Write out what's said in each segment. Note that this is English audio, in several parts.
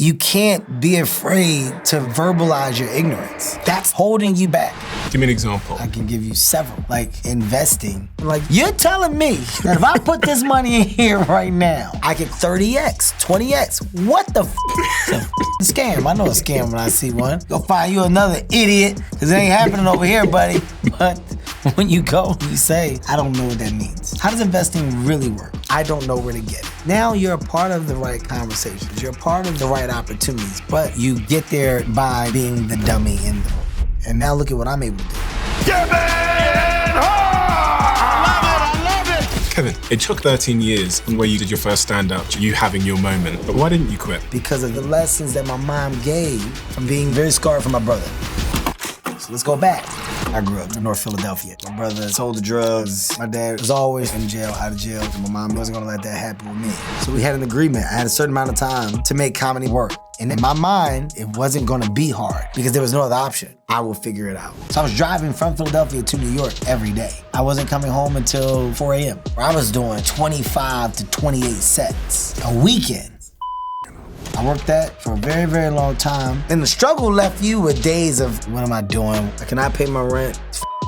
You can't be afraid to verbalize your ignorance. That's holding you back. Give me an example. I can give you several. Like investing. Like, you're telling me that if I put this money in here right now, I get 30x, 20x. What the scam? I know a scam when I see one. Go find you another idiot, because it ain't happening over here, buddy. But when you go and you say, I don't know what that means. How does investing really work? I don't know where to get it. Now you're a part of the right conversations. You're a part of the right opportunities, but you get there by being the dummy in the room. And now look at what I'm able to do. Kevin Hart! I love it! Kevin, it took 13 years from where you did your first stand-up to you having your moment, but why didn't you quit? Because of the lessons that my mom gave from being very scarred from my brother. So let's go back. I grew up in North Philadelphia. My brother sold the drugs. My dad was always in jail, out of jail, and my mom wasn't gonna let that happen with me. So we had an agreement. I had a certain amount of time to make comedy work. And in my mind, it wasn't gonna be hard because there was no other option. I will figure it out. So I was driving from Philadelphia to New York every day. I wasn't coming home until 4 a.m. I was doing 25 to 28 sets a weekend. I worked that for a very, very long time. And the struggle left you with days of, what am I doing? I cannot pay my rent.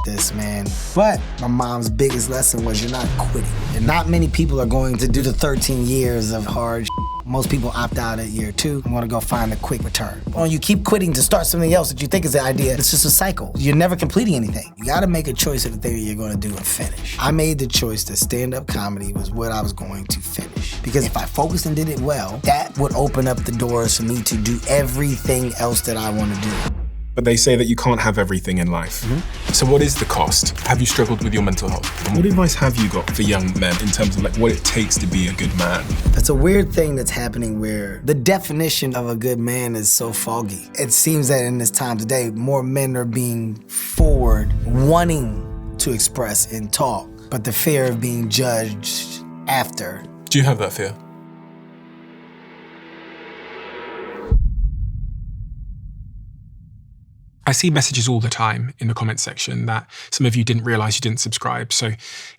This, man. But my mom's biggest lesson was you're not quitting. And not many people are going to do the 13 years of hard. Most people opt out at year 2 and want to go find a quick return. When you keep quitting to start something else that you think is the idea, it's just a cycle. You're never completing anything. You gotta make a choice of the thing you're gonna do and finish. I made the choice that stand-up comedy was what I was going to finish. Because if I focused and did it well, that would open up the doors for me to do everything else that I want to do. But they say that you can't have everything in life. Mm-hmm. So what is the cost? Have you struggled with your mental health? What advice have you got for young men in terms of like what it takes to be a good man? That's a weird thing that's happening where the definition of a good man is so foggy. It seems that in this time today, more men are being forward, wanting to express and talk, but the fear of being judged after. Do you have that fear? I see messages all the time in the comment section that some of you didn't realize you didn't subscribe. So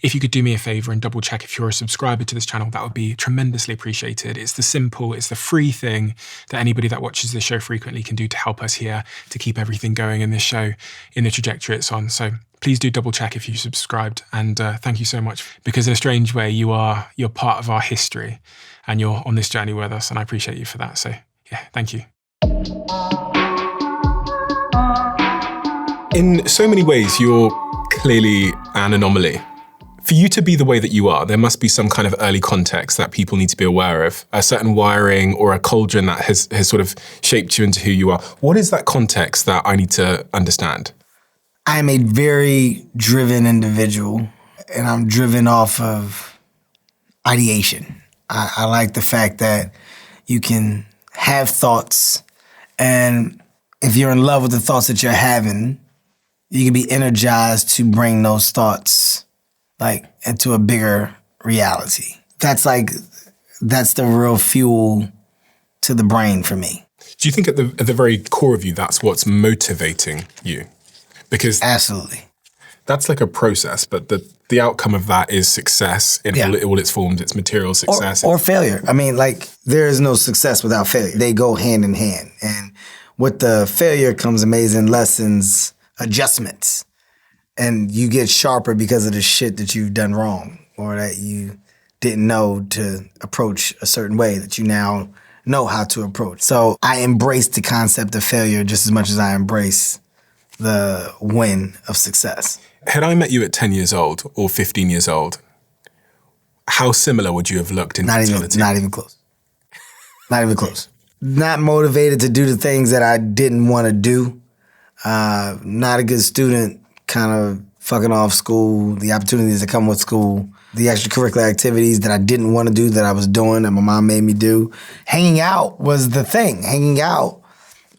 if you could do me a favor and double check if you're a subscriber to this channel, that would be tremendously appreciated. It's the free thing that anybody that watches this show frequently can do to help us here, to keep everything going in this show in the trajectory it's on. So please do double check if you subscribed. And thank you so much, because in a strange way, you're part of our history and you're on this journey with us. And I appreciate you for that. So yeah, thank you. In so many ways, you're clearly an anomaly. For you to be the way that you are, there must be some kind of early context that people need to be aware of, a certain wiring or a cauldron that has sort of shaped you into who you are. What is that context that I need to understand? I'm a very driven individual, and I'm driven off of ideation. I like the fact that you can have thoughts, and if you're in love with the thoughts that you're having, you can be energized to bring those thoughts like into a bigger reality. That's the real fuel to the brain for me. Do you think at the very core of you, that's what's motivating you? Because absolutely, that's like a process, but the outcome of that is success in all its forms. It's material success. Or failure. I mean, like, there is no success without failure. They go hand in hand. And with the failure comes amazing lessons, adjustments, and you get sharper because of the shit that you've done wrong or that you didn't know to approach a certain way that you now know how to approach. So I embrace the concept of failure just as much as I embrace the win of success. Had I met you at 10 years old or 15 years old, how similar would you have looked in mentality? Not even close. Not even close. Not motivated to do the things that I didn't want to do. Not a good student, kind of fucking off school, the opportunities that come with school, the extracurricular activities that I didn't want to do that I was doing that my mom made me do. Hanging out was the thing. Hanging out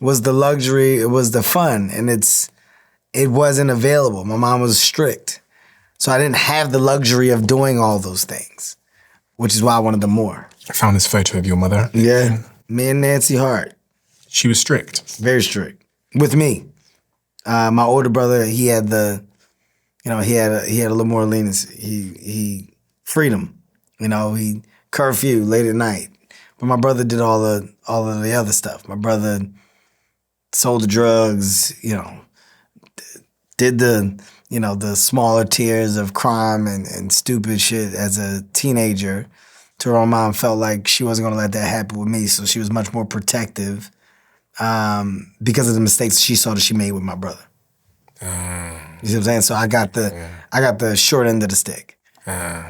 was the luxury, it was the fun, and it wasn't available. My mom was strict. So I didn't have the luxury of doing all those things, which is why I wanted them more. I found this photo of your mother. Yeah, me and Nancy Hart. She was strict. Very strict. With me. My older brother, he had he had a little more leniency. He freedom, he curfew late at night. But my brother did all of the other stuff. My brother sold the drugs, did the smaller tiers of crime and stupid shit as a teenager. To her mom felt like she wasn't gonna let that happen with me, so she was much more protective because of the mistakes she saw that she made with my brother. You see what I'm saying? So I got the short end of the stick.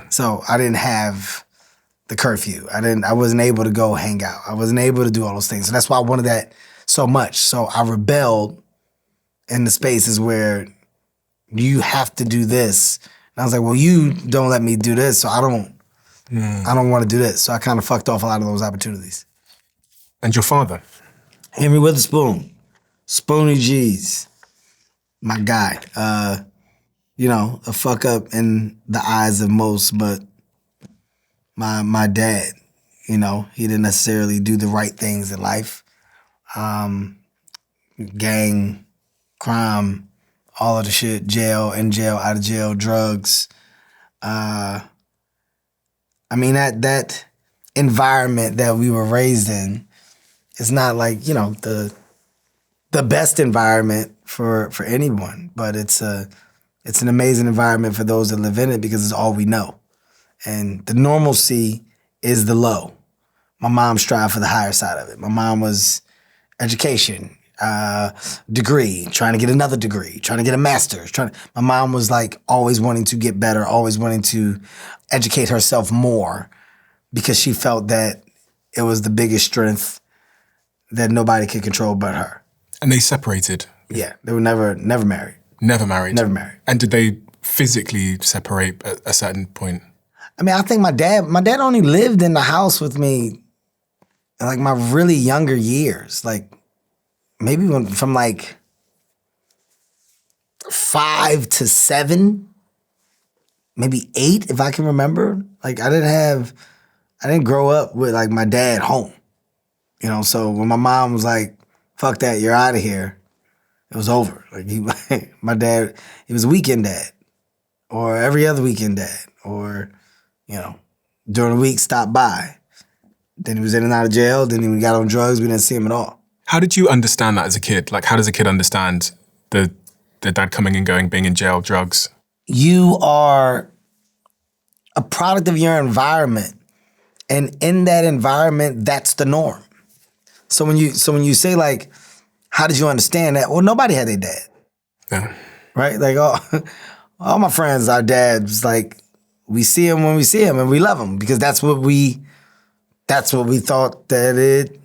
So I didn't have the curfew. I wasn't able to go hang out. I wasn't able to do all those things. So that's why I wanted that so much. So I rebelled in the spaces where you have to do this. And I was like, well, you don't let me do this, so I don't want to do this. So I kind of fucked off a lot of those opportunities. And your father? Henry Witherspoon, Spoonie G's, my guy. A fuck up in the eyes of most, but my dad, he didn't necessarily do the right things in life. Gang, crime, all of the shit, jail, in jail, out of jail, drugs. That environment that we were raised in is not like, the best environment for anyone, but it's an amazing environment for those that live in it because it's all we know. And the normalcy is the low. My mom strived for the higher side of it. My mom was education, degree, trying to get another degree, trying to get a master's. My mom was like always wanting to get better, always wanting to educate herself more because she felt that it was the biggest strength that nobody could control but her. And they separated? Yeah, they were never married. Never married? Never married. And did they physically separate at a certain point? I think my dad only lived in the house with me in like my really younger years. Like maybe from like 5 to 7, maybe 8 if I can remember. Like I didn't grow up with like my dad home. So when my mom was like, fuck that, you're out of here, it was over. Like my dad, he was a weekend dad or every other weekend dad or, during the week stop by. Then he was in and out of jail. Then he got on drugs. We didn't see him at all. How did you understand that as a kid? Like how does a kid understand the dad coming and going, being in jail, drugs? You are a product of your environment. And in that environment, that's the norm. So when you say like, how did you understand that? Well, nobody had their dad. Yeah. Right? Like all my friends, our dads, like we see him when we see him and we love him because that's what we thought that it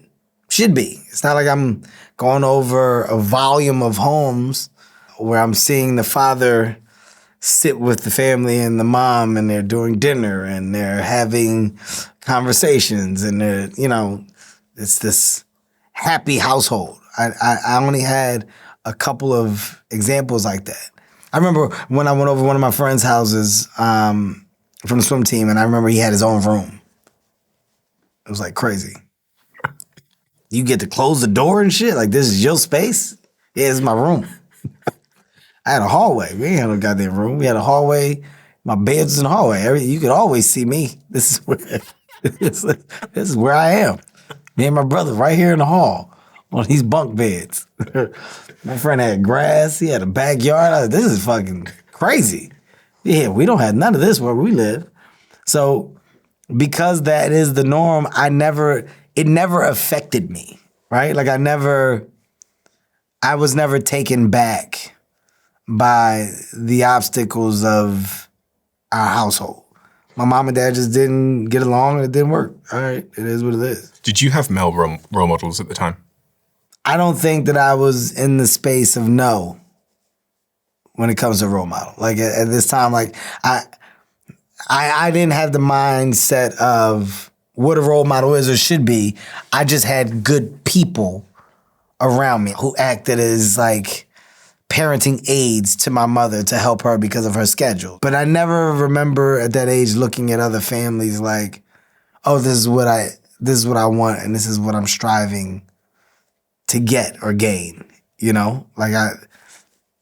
should be. It's not like I'm going over a volume of homes where I'm seeing the father sit with the family and the mom and they're doing dinner and they're having conversations and they're, it's this happy household. I only had a couple of examples like that. I remember when I went over one of my friend's houses from the swim team and I remember he had his own room. It was like crazy. You get to close the door and shit? Like this is your space? Yeah, this is my room. I had a hallway. We ain't had no goddamn room. We had a hallway. My bed was in the hallway. You could always see me. This is where I am. Me and my brother right here in the hall on these bunk beds. My friend had grass. He had a backyard. I was like, this is fucking crazy. Yeah, we don't have none of this where we live. So because that is the norm, it never affected me, right? Like I was never taken back by the obstacles of our household. My mom and dad just didn't get along and it didn't work. All right, it is what it is. Did you have male role models at the time? I don't think that I was in the space of no when it comes to role model. Like at this time, like I didn't have the mindset of what a role model is or should be. I just had good people around me who acted as like parenting aides to my mother to help her because of her schedule. But I never remember at that age looking at other families like, oh, this is what I want and this is what I'm striving to get or gain. Like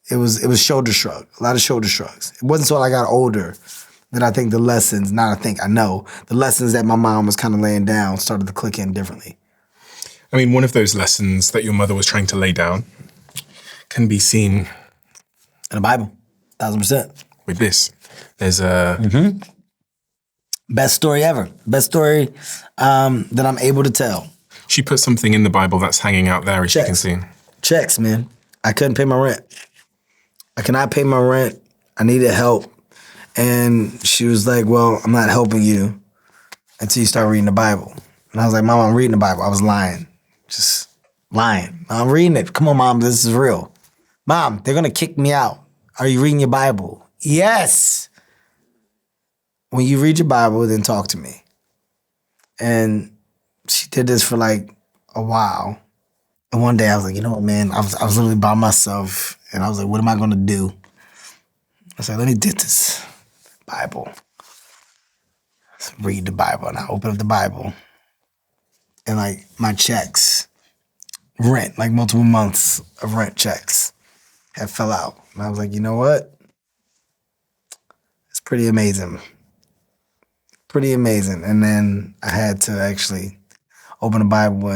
it was shoulder shrug, a lot of shoulder shrugs. It wasn't until I got older that I think the lessons, I know, the lessons that my mom was kind of laying down started to click in differently. I mean, one of those lessons that your mother was trying to lay down can be seen in the Bible, 1,000%. With this. There's a... Best story ever. Best story that I'm able to tell. She put something in the Bible that's hanging out there, as you can see. Checks, man. I couldn't pay my rent. I cannot pay my rent. I needed help. And she was like, well, I'm not helping you until you start reading the Bible. And I was like, Mom, I'm reading the Bible. I was lying. Just lying. I'm reading it. Come on, Mom, this is real. Mom, they're going to kick me out. Are you reading your Bible? Yes. When you read your Bible, then talk to me. And she did this for like a while. And one day I was like, you know what, man? I was literally by myself. And I was like, what am I going to do? I was like, let me get this Bible. So read the Bible. And I open up the Bible. And like my checks, rent, like multiple months of rent checks had fell out. And I was like, you know what? It's pretty amazing. Pretty amazing. And then I had to actually open the Bible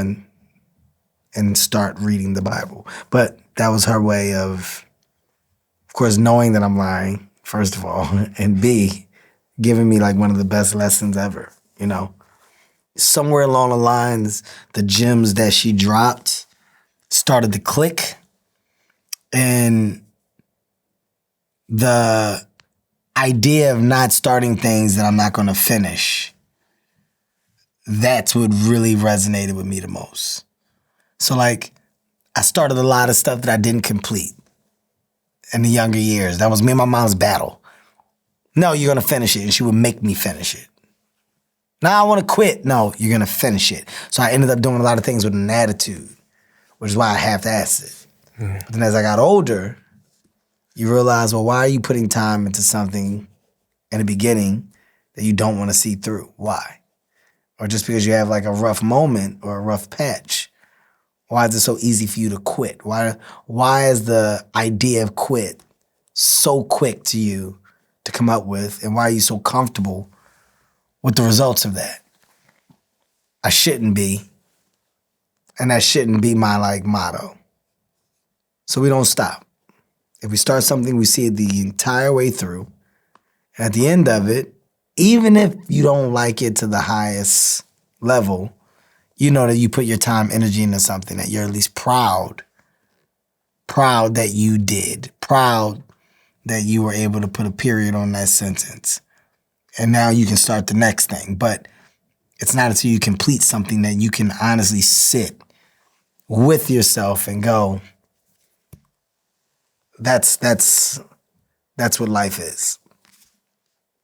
and start reading the Bible. But that was her way of course, knowing that I'm lying, first of all, and B, giving me like one of the best lessons ever, you know? Somewhere along the lines, the gems that she dropped started to click. And the idea of not starting things that I'm not going to finish, that's what really resonated with me the most. So like, I started a lot of stuff that I didn't complete in the younger years. That was me and my mom's battle. No, you're going to finish it. And she would make me finish it. Now I want to quit. No, you're going to finish it. So I ended up doing a lot of things with an attitude, which is why I half-assed it. But then as I got older, you realize, well, why are you putting time into something in the beginning that you don't want to see through? Why? Or just because you have like a rough moment or a rough patch, why is it so easy for you to quit? Why is the idea of quit so quick to you to come up with, and why are you so comfortable with the results of that? I shouldn't be, and that shouldn't be my like motto. So we don't stop. If we start something, we see it the entire way through. And at the end of it, even if you don't like it to the highest level, you know that you put your time, energy into something that you're at least proud that you did, proud that you were able to put a period on that sentence. And now you can start the next thing. But it's not until you complete something that you can honestly sit with yourself and go, that's what life is.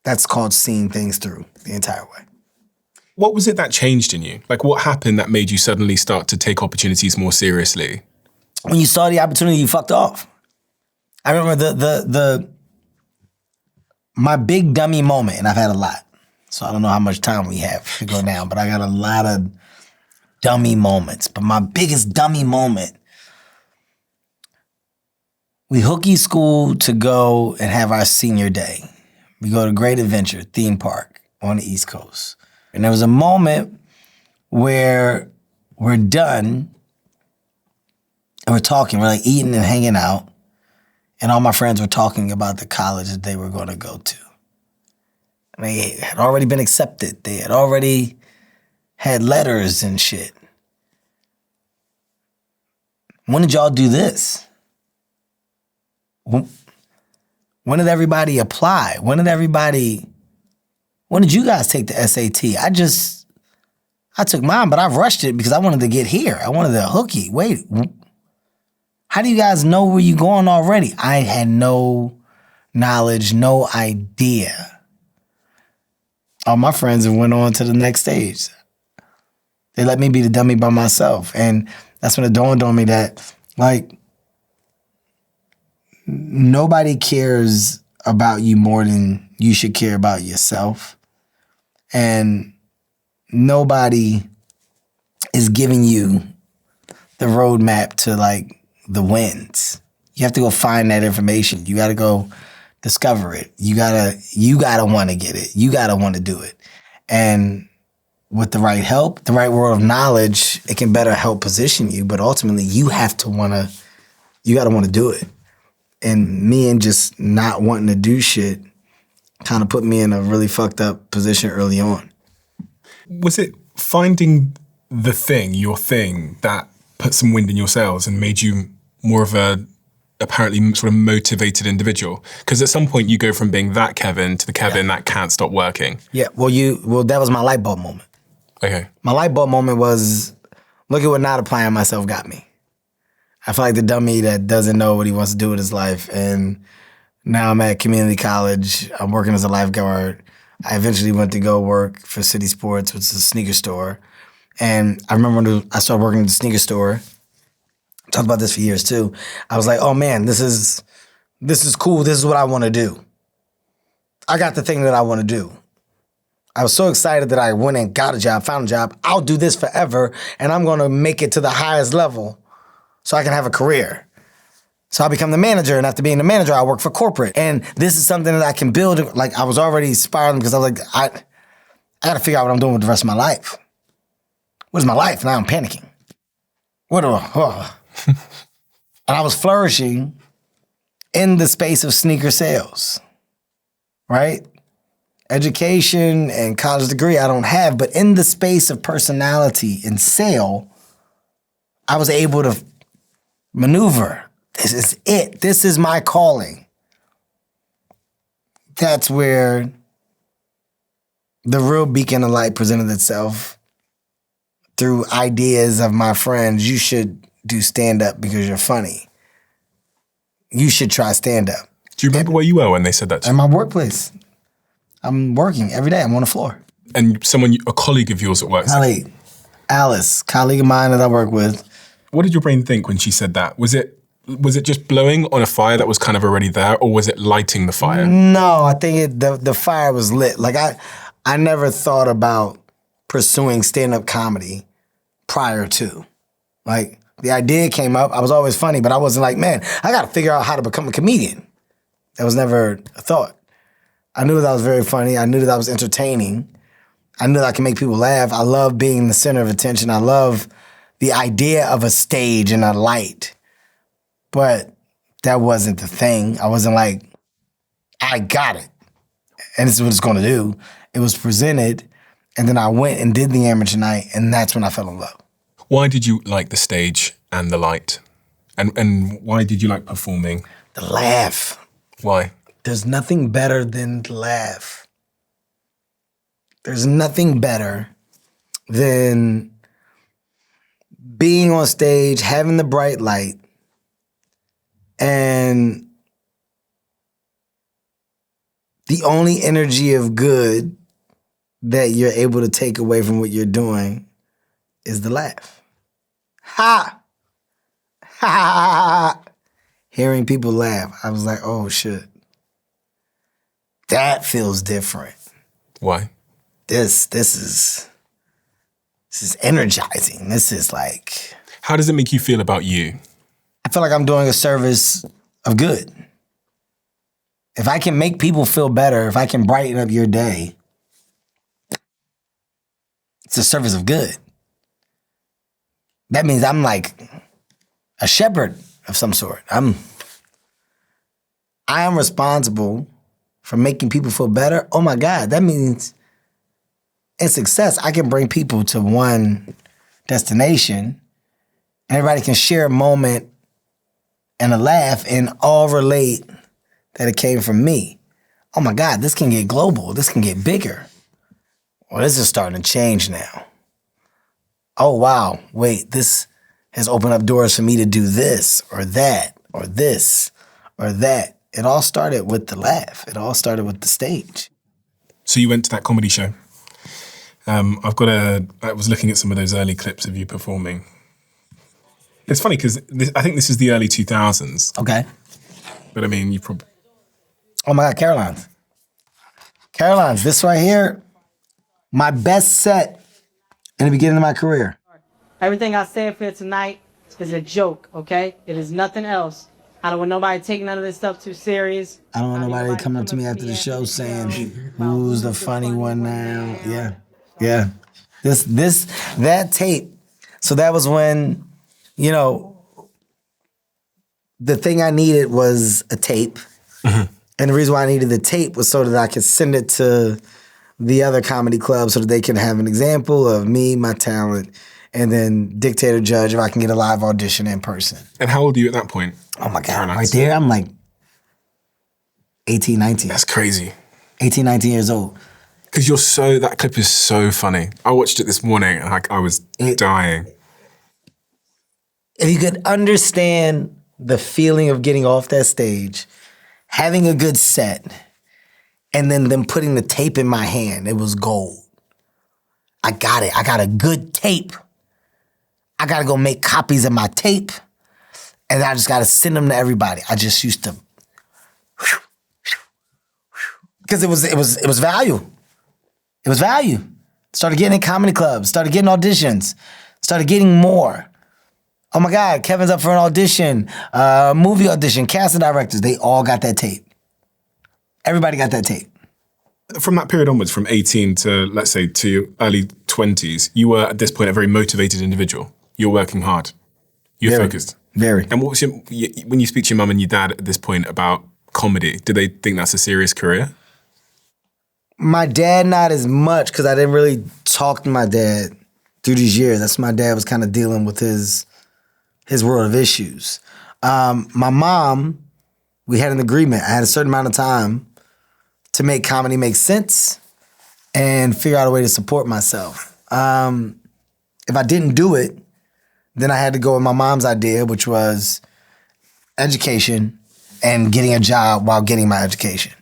That's called seeing things through the entire way. What was it that changed in you? Like, what happened that made you suddenly start to take opportunities more seriously? When you saw the opportunity, you fucked off. I remember my big dummy moment, and I've had a lot, so I don't know how much time we have to go down, but I got a lot of dummy moments. But my biggest dummy moment, we hooky school to go and have our senior day. We go to Great Adventure theme park on the East Coast. And there was a moment where we're done and we're talking, we're like eating and hanging out. And all my friends were talking about the college that they were going to go to. And they had already been accepted. They had already had letters and shit. When did y'all do this? When did everybody apply? When did you guys take the SAT? I took mine, but I rushed it because I wanted to get here. I wanted the hooky. Wait, how do you guys know where you're going already? I had no knowledge, no idea. All my friends went on to the next stage. They let me be the dummy by myself. And that's when it dawned on me that, like, nobody cares about you more than you should care about yourself. And nobody is giving you the roadmap to like the wins. You have to go find that information. You got to go discover it. You gotta want to get it. You gotta want to do it. And with the right help, the right word of knowledge, it can better help position you. But ultimately, you gotta want to do it. And me and just not wanting to do shit kind of put me in a really fucked up position early on. Was it finding your thing, that put some wind in your sails and made you more of a apparently sort of motivated individual? Because at some point you go from being that Kevin to the Kevin that can't stop working. Yeah, well, that was my light bulb moment. Okay. My light bulb moment was, look at what not applying myself got me. I feel like the dummy that doesn't know what he wants to do with his life. And now I'm at community college. I'm working as a lifeguard. I eventually went to go work for City Sports, which is a sneaker store. And I remember when I started working at the sneaker store, I talked about this for years too. I was like, oh man, this is cool. This is what I want to do. I got the thing that I want to do. I was so excited that I went and got a job, found a job. I'll do this forever, and I'm going to make it to the highest level so I can have a career. So I become the manager, and after being the manager, I work for corporate. And this is something that I can build. Like, I was already spiraling because I was like, I got to figure out what I'm doing with the rest of my life. What is my life? Now I'm panicking. And I was flourishing in the space of sneaker sales, right? Education and college degree I don't have, but in the space of personality and sale, I was able to maneuver. This is it. This is my calling. That's where the real beacon of light presented itself through ideas of my friends. You should do stand-up because you're funny. You should try stand-up. Do you remember where you were when they said that to you? In my workplace. I'm working every day. I'm on the floor. And a colleague of yours at work. Alice, colleague of mine that I work with. What did your brain think when she said that? Was it just blowing on a fire that was kind of already there, or was it lighting the fire? No, I think the fire was lit. Like I never thought about pursuing stand-up comedy prior to. Like, the idea came up. I was always funny, but I wasn't like, man, I got to figure out how to become a comedian. That was never a thought. I knew that I was very funny. I knew that I was entertaining. I knew that I could make people laugh. I love being the center of attention. I love the idea of a stage and a light. But that wasn't the thing. I wasn't like, I got it, and this is what it's going to do. It was presented, and then I went and did the amateur night, and that's when I fell in love. Why did you like the stage and the light? And why did you like performing? The laugh. Why? There's nothing better than to laugh. There's nothing better than being on stage, having the bright light, and the only energy of good that you're able to take away from what you're doing is the laugh. Ha! Ha! Hearing people laugh, I was like, oh shit. That feels different. Why? This is energizing. This is like... How does it make you feel about you? I feel like I'm doing a service of good. If I can make people feel better, if I can brighten up your day, it's a service of good. That means I'm like a shepherd of some sort. I am responsible for making people feel better. Oh my God, that means in success, I can bring people to one destination and everybody can share a moment and a laugh and all relate that it came from me. Oh my God, this can get global. This can get bigger. Well, this is starting to change now. Oh wow, wait, this has opened up doors for me to do this or that or this or that. It all started with the laugh. It all started with the stage. So you went to that comedy show. I was looking at some of those early clips of you performing. It's funny because I think this is the early 2000s. Okay. But I mean, you probably... Oh my God, Caroline's, this right here, my best set in the beginning of my career. Everything I said for tonight is a joke, okay? It is nothing else I don't want nobody taking none of this stuff too serious. I don't want nobody coming up to me after the show saying, who's the funny one now? Yeah. That tape. So that was when, you know, the thing I needed was a tape. Mm-hmm. And the reason why I needed the tape was so that I could send it to the other comedy clubs so that they can have an example of me, my talent, and then dictate or judge if I can get a live audition in person. And how old are you at that point? Oh my God, right there, I'm like 18, 19. That's crazy. 18, 19 years old. Because that clip is so funny. I watched it this morning and I was dying. If you could understand the feeling of getting off that stage, having a good set, and then them putting the tape in my hand, it was gold. I got it. I got a good tape. I got to go make copies of my tape, and I just got to send them to everybody. I just used to, because it was value. It was value. Started getting in comedy clubs, started getting auditions, started getting more. Oh my God, Kevin's up for an audition, movie audition, casting directors, they all got that tape. Everybody got that tape. From that period onwards, from 18 to, let's say, to your early 20s, you were, at this point, a very motivated individual. You're working hard. You're focused. Very. And what was when you speak to your mum and your dad at this point about comedy, do they think that's a serious career? My dad, not as much, because I didn't really talk to my dad through these years. That's when my dad was kind of dealing with his world of issues. My mom, we had an agreement. I had a certain amount of time to make comedy make sense and figure out a way to support myself. If I didn't do it, then I had to go with my mom's idea, which was education and getting a job while getting my education.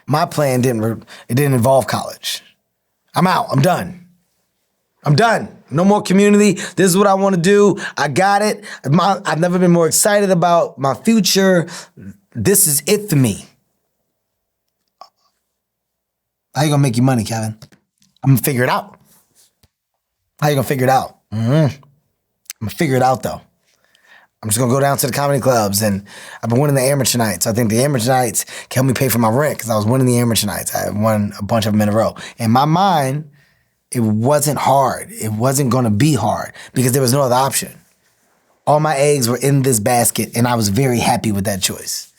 My plan didn't involve college. I'm out. I'm done. No more community. This is what I want to do. I got it. I've never been more excited about my future. This is it for me. How you gonna make your money, Kevin? I'm gonna figure it out. How you gonna figure it out? I'm gonna figure it out though. I'm just gonna go down to the comedy clubs, and I've been winning the amateur nights. I think the amateur nights can help me pay for my rent because I was winning the amateur nights. I won a bunch of them in a row. In my mind, it wasn't hard. It wasn't gonna be hard because there was no other option. All my eggs were in this basket, and I was very happy with that choice.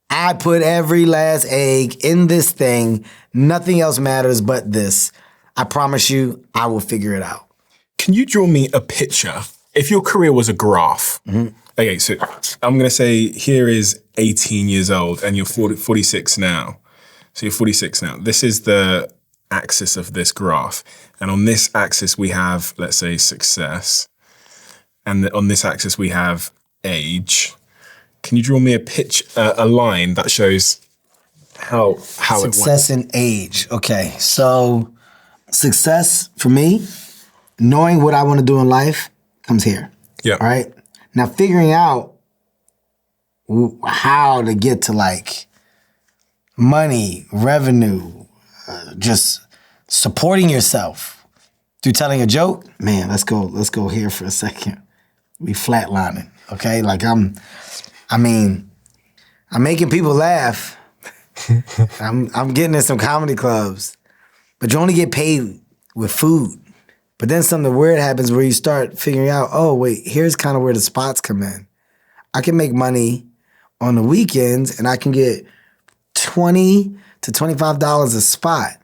I put every last egg in this thing. Nothing else matters but this. I promise you, I will figure it out. Can you draw me a picture? If your career was a graph, okay, so I'm going to say here is 18 years old and you're 46 now. So you're 46 now. This is the axis of this graph. And on this axis, we have, let's say, success. And on this axis, we have age. Can you draw me a line that shows how it went? Success and age. Okay, so success for me, knowing what I want to do in life comes here. Yeah. All right. Now figuring out how to get to like money, revenue, just supporting yourself through telling a joke. Man, let's go here for a second. We flatlining. Okay, like I'm making people laugh. I'm getting in some comedy clubs, but you only get paid with food. But then something weird happens where you start figuring out, oh, wait, here's kind of where the spots come in. I can make money on the weekends and I can get $20 to $25 a spot.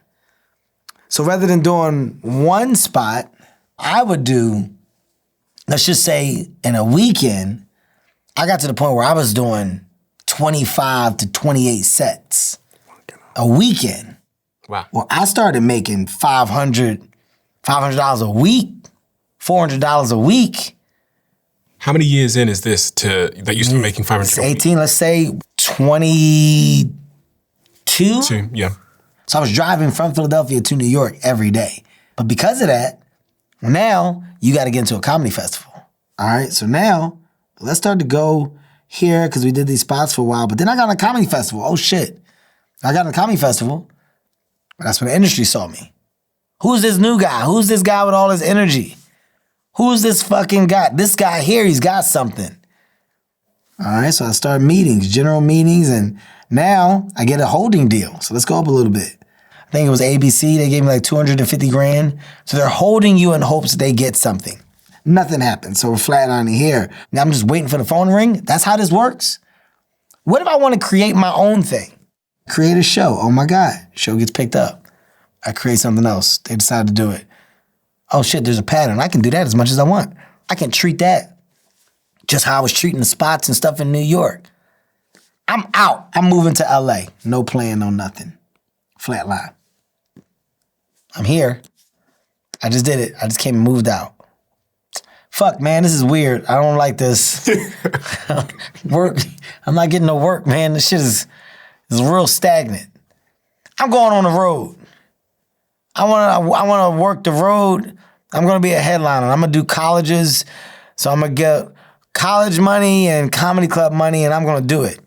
So rather than doing one spot, I would do, let's just say in a weekend, I got to the point where I was doing 25 to 28 sets a weekend. Wow. Well, I started making $500 a week, $400 a week. How many years in is this that you started making $500? 18, let's say 22. Yeah. So I was driving from Philadelphia to New York every day. But because of that, now you got to get into a comedy festival. All right, so now let's start to go here because we did these spots for a while. But then I got on a comedy festival. Oh shit. I got on a comedy festival. That's when the industry saw me. Who's this new guy? Who's this guy with all this energy? Who's this fucking guy? This guy here, he's got something. All right, so I started meetings, general meetings, and now I get a holding deal. So let's go up a little bit. I think it was ABC. They gave me like 250 grand. So they're holding you in hopes they get something. Nothing happened. So we're flatlining here. Now I'm just waiting for the phone to ring. That's how this works. What if I want to create my own thing? Create a show. Oh my God, show gets picked up. I create something else. They decide to do it. Oh shit, there's a pattern. I can do that as much as I want. I can treat that just how I was treating the spots and stuff in New York. I'm out. I'm moving to LA. No plan, no nothing. Flatline. I'm here. I just did it. I just came and moved out. Fuck, man, this is weird. I don't like this. Work. I'm not getting no work, man. This shit is real stagnant. I'm going on the road. I want to work the road. I'm going to be a headliner. I'm going to do colleges. So I'm going to get college money and comedy club money, and I'm going to do it.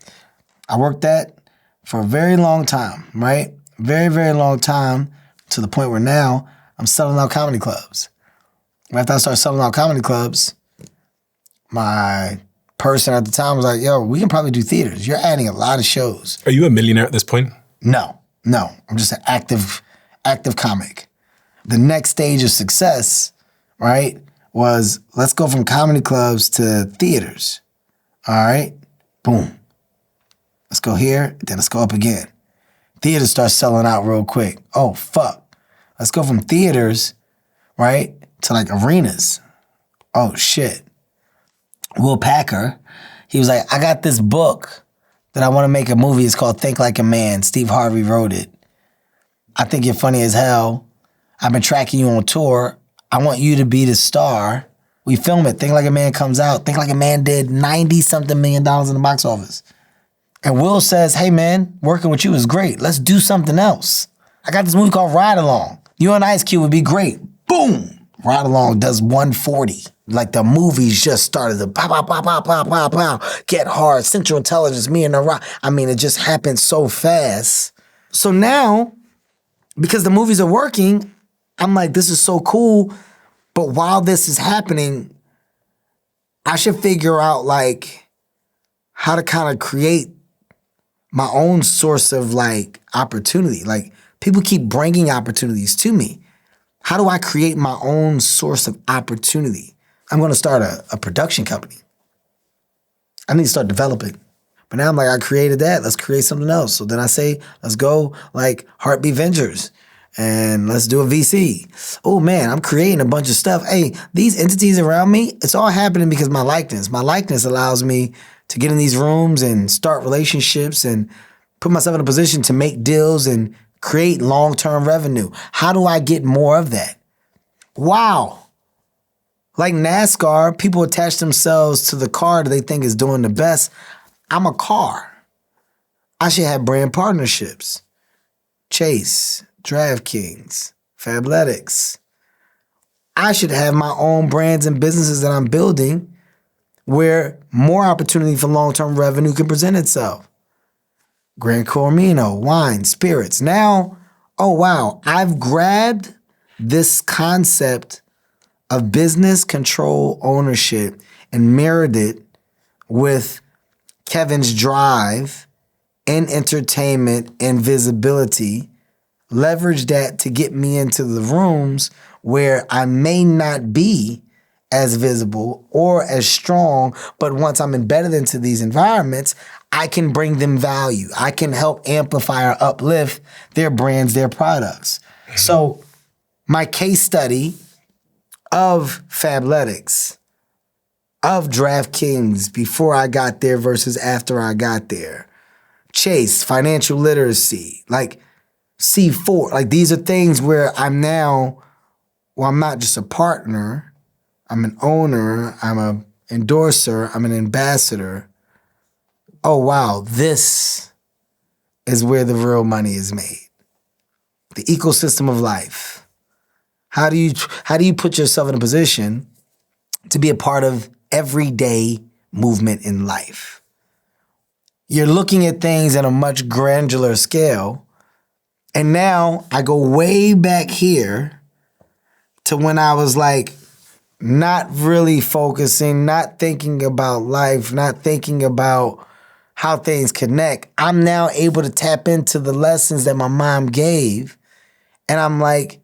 I worked that for a very long time, right? Very, very long time, to the point where now I'm selling out comedy clubs. After I started selling out comedy clubs, my person at the time was like, yo, we can probably do theaters. You're adding a lot of shows. Are you a millionaire at this point? No. I'm just an active comic. The next stage of success, right, was let's go from comedy clubs to theaters. All right? Boom. Let's go here, then let's go up again. Theaters start selling out real quick. Oh, fuck. Let's go from theaters, right, to like arenas. Oh, shit. Will Packer, he was like, I got this book that I want to make a movie. It's called Think Like a Man. Steve Harvey wrote it. I think you're funny as hell. I've been tracking you on tour. I want you to be the star. We film it. Think Like a Man comes out. Think Like a Man did 90-something million dollars in the box office. And Will says, hey man, working with you is great. Let's do something else. I got this movie called Ride Along. You and Ice Cube would be great. Boom! Ride Along does 140. Like the movies just started to pow, pow, pow, pow, pow, pow, pow. Get Hard, Central Intelligence, Me and the Rock. I mean, it just happened so fast. So now, because the movies are working, I'm like, this is so cool. But while this is happening, I should figure out like how to kind of create my own source of like opportunity. Like people keep bringing opportunities to me. How do I create my own source of opportunity? I'm going to start a production company. I need to start developing. But now I'm like, I created that. Let's create something else. So then I say, let's go like Hartbeat Ventures and let's do a VC. Oh man, I'm creating a bunch of stuff. Hey, these entities around me, it's all happening because my likeness allows me to get in these rooms and start relationships and put myself in a position to make deals and create long-term revenue. How do I get more of that? Wow. Like NASCAR, people attach themselves to the car that they think is doing the best. I'm a car. I should have brand partnerships. Chase, DraftKings, Fabletics. I should have my own brands and businesses that I'm building where more opportunity for long-term revenue can present itself. Gran Cormino, wine, spirits. Now, oh wow, I've grabbed this concept of business control ownership and mirrored it with Kevin's drive and entertainment and visibility. Leverage that to get me into the rooms where I may not be as visible or as strong, but once I'm embedded into these environments, I can bring them value. I can help amplify or uplift their brands, their products. So my case study of Fabletics, of DraftKings before I got there versus after I got there, Chase, financial literacy, like C4, like these are things where I'm now, well, I'm not just a partner, I'm an owner, I'm an endorser, I'm an ambassador. Oh wow, this is where the real money is made. The ecosystem of life. How do you put yourself in a position to be a part of everyday movement in life? You're looking at things at a much granular scale. And now I go way back here to when I was like not really focusing, not thinking about life, not thinking about how things connect, I'm now able to tap into the lessons that my mom gave. And I'm like,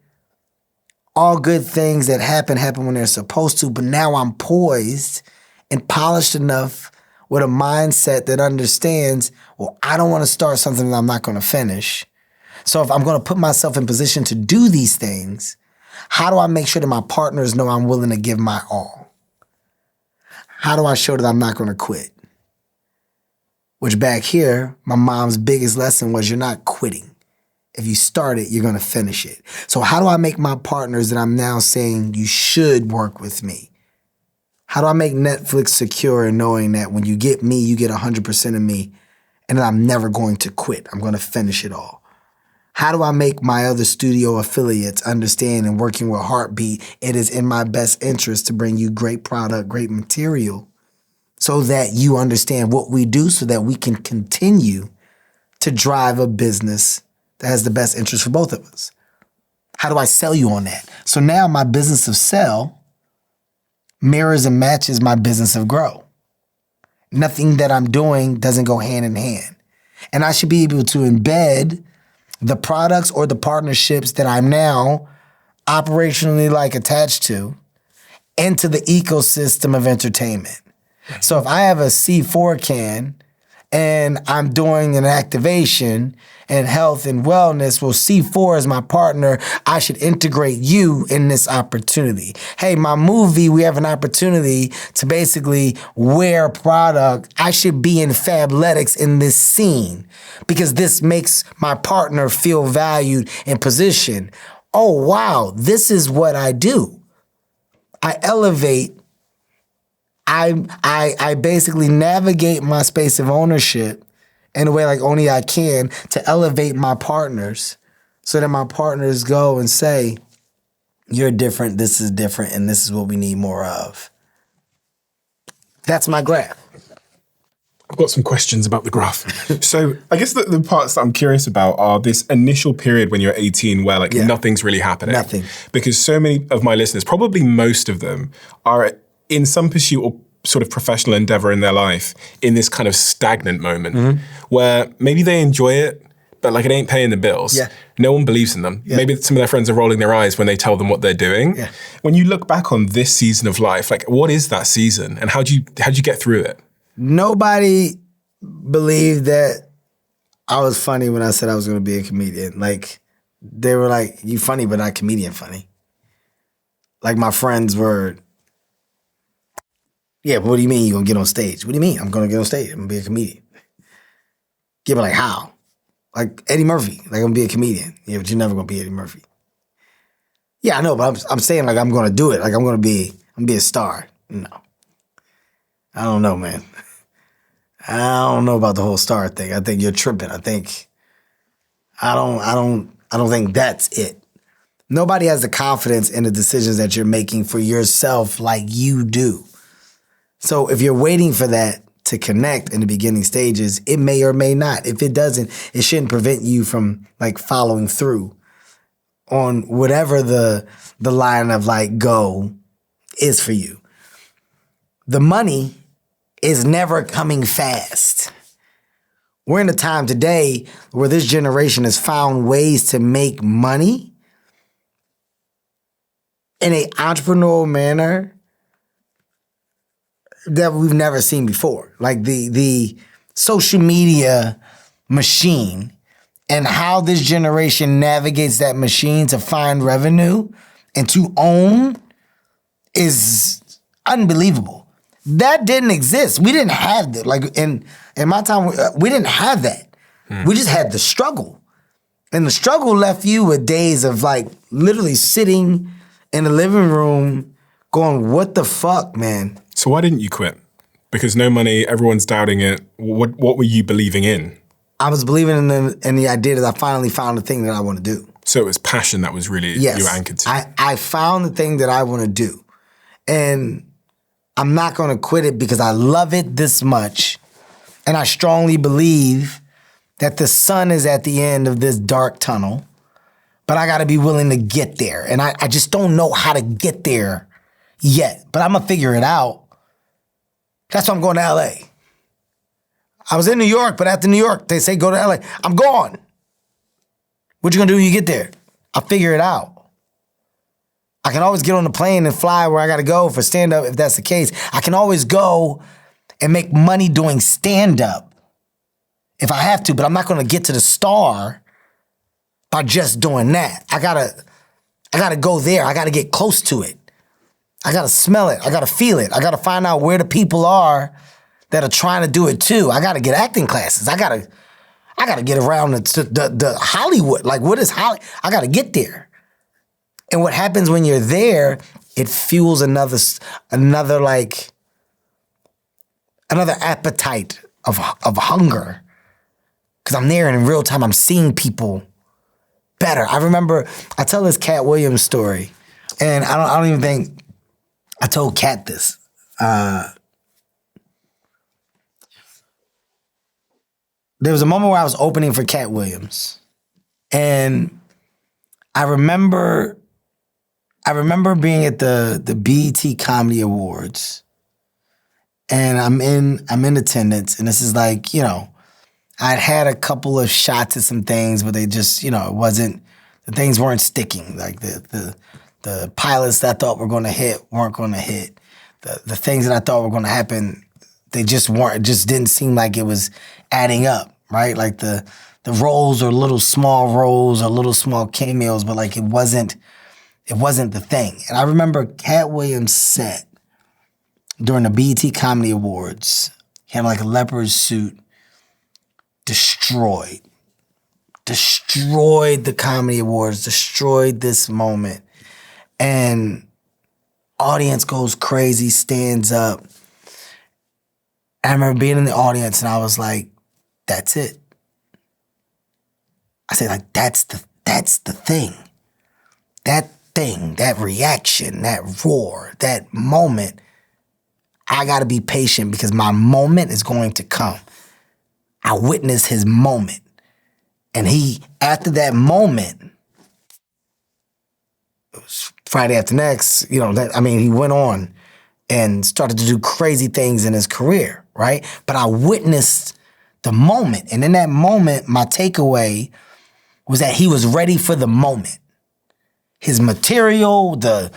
all good things that happen when they're supposed to, but now I'm poised and polished enough with a mindset that understands, well, I don't want to start something that I'm not going to finish. So if I'm going to put myself in position to do these things, how do I make sure that my partners know I'm willing to give my all? How do I show that I'm not going to quit? Which back here, my mom's biggest lesson was you're not quitting. If you start it, you're going to finish it. So how do I make my partners that I'm now saying you should work with me? How do I make Netflix secure in knowing that when you get me, you get 100% of me, and that I'm never going to quit. I'm going to finish it all. How do I make my other studio affiliates understand and working with Hartbeat, it is in my best interest to bring you great product, great material, so that you understand what we do so that we can continue to drive a business that has the best interest for both of us? How do I sell you on that? So now my business of sell mirrors and matches my business of grow. Nothing that I'm doing doesn't go hand in hand. And I should be able to embed the products or the partnerships that I'm now operationally attached to into the ecosystem of entertainment. So if I have a C4 can and I'm doing an activation and health and wellness, well, C4 is my partner. I should integrate you in this opportunity. Hey, my movie, we have an opportunity to basically wear product. I should be in Fabletics in this scene because this makes my partner feel valued and positioned. Oh, wow, this is what I do. I elevate. I basically navigate my space of ownership in a way like only I can to elevate my partners so that my partners go and say, you're different, this is different, and this is what we need more of. That's my graph. I've got some questions about the graph. So I guess the parts that I'm curious about are this initial period when you're 18 where nothing's really happening. Nothing. Because so many of my listeners, probably most of them, are in some pursuit or sort of professional endeavor in their life in this kind of stagnant moment where maybe they enjoy it, but it ain't paying the bills. Yeah. No one believes in them. Yeah. Maybe some of their friends are rolling their eyes when they tell them what they're doing. Yeah. When you look back on this season of life, what is that season and how'd you get through it? Nobody believed that I was funny when I said I was going to be a comedian. They were like, you funny, but not comedian funny. My friends were, yeah, but what do you mean you're going to get on stage? What do you mean I'm going to get on stage? I'm going to be a comedian. Yeah, but how? Eddie Murphy, I'm going to be a comedian. Yeah, but you're never going to be Eddie Murphy. Yeah, I know, but I'm saying I'm going to do it. I'm going to be a star. No. I don't know, man. I don't know about the whole star thing. I think you're tripping. I don't think that's it. Nobody has the confidence in the decisions that you're making for yourself like you do. So if you're waiting for that to connect in the beginning stages, it may or may not. If it doesn't, it shouldn't prevent you from following through on whatever the line of go is for you. The money is never coming fast. We're in a time today where this generation has found ways to make money in an entrepreneurial manner that we've never seen before. The social media machine and how this generation navigates that machine to find revenue and to own is unbelievable. That didn't exist. We didn't have that. In my time, we didn't have that. We just had the struggle. And the struggle left you with days of literally sitting in the living room going, what the fuck, man? So why didn't you quit? Because no money, everyone's doubting it. What were you believing in? I was believing in the idea that I finally found the thing that I want to do. So it was passion that was really you were anchored to. I found the thing that I want to do. And I'm not going to quit it because I love it this much. And I strongly believe that the sun is at the end of this dark tunnel. But I got to be willing to get there. And I just don't know how to get there yet, but I'm gonna figure it out. That's why I'm going to LA. I was in New York, but after New York, they say go to LA. I'm gone. What you gonna do when you get there? I'll figure it out. I can always get on the plane and fly where I gotta go for stand-up if that's the case. I can always go and make money doing stand-up if I have to, but I'm not gonna get to the star by just doing that. I gotta go there. I gotta get close to it. I gotta smell it. I gotta feel it. I gotta find out where the people are that are trying to do it too. I gotta get acting classes. I gotta get around the Hollywood. Like, what is Hollywood? I gotta get there. And what happens when you're there, it fuels another appetite of hunger. Because I'm there and in real time, I'm seeing people better. I remember, I tell this Cat Williams story, and I don't even think I told Cat this. There was a moment where I was opening for Cat Williams, and I remember being at the BET Comedy Awards, and I'm in attendance, and this is like, I'd had a couple of shots at some things, but they just, the things weren't sticking. Like the pilots that I thought were going to hit weren't going to hit. The things that I thought were going to happen, they just weren't. It just didn't seem like it was adding up, right? Like the roles are little small roles or little small cameos, but like it wasn't the thing. And I remember Cat Williams' set during the BET Comedy Awards. He had like a leopard suit, destroyed the Comedy Awards, destroyed this moment. And audience goes crazy, stands up. I remember being in the audience and I was like, that's it. I said, like, that's the thing. That thing, that reaction, that roar, that moment, I gotta be patient because my moment is going to come. I witnessed his moment. And after that moment, it was Friday After Next, he went on and started to do crazy things in his career, right? But I witnessed the moment. And in that moment, my takeaway was that he was ready for the moment. His material, the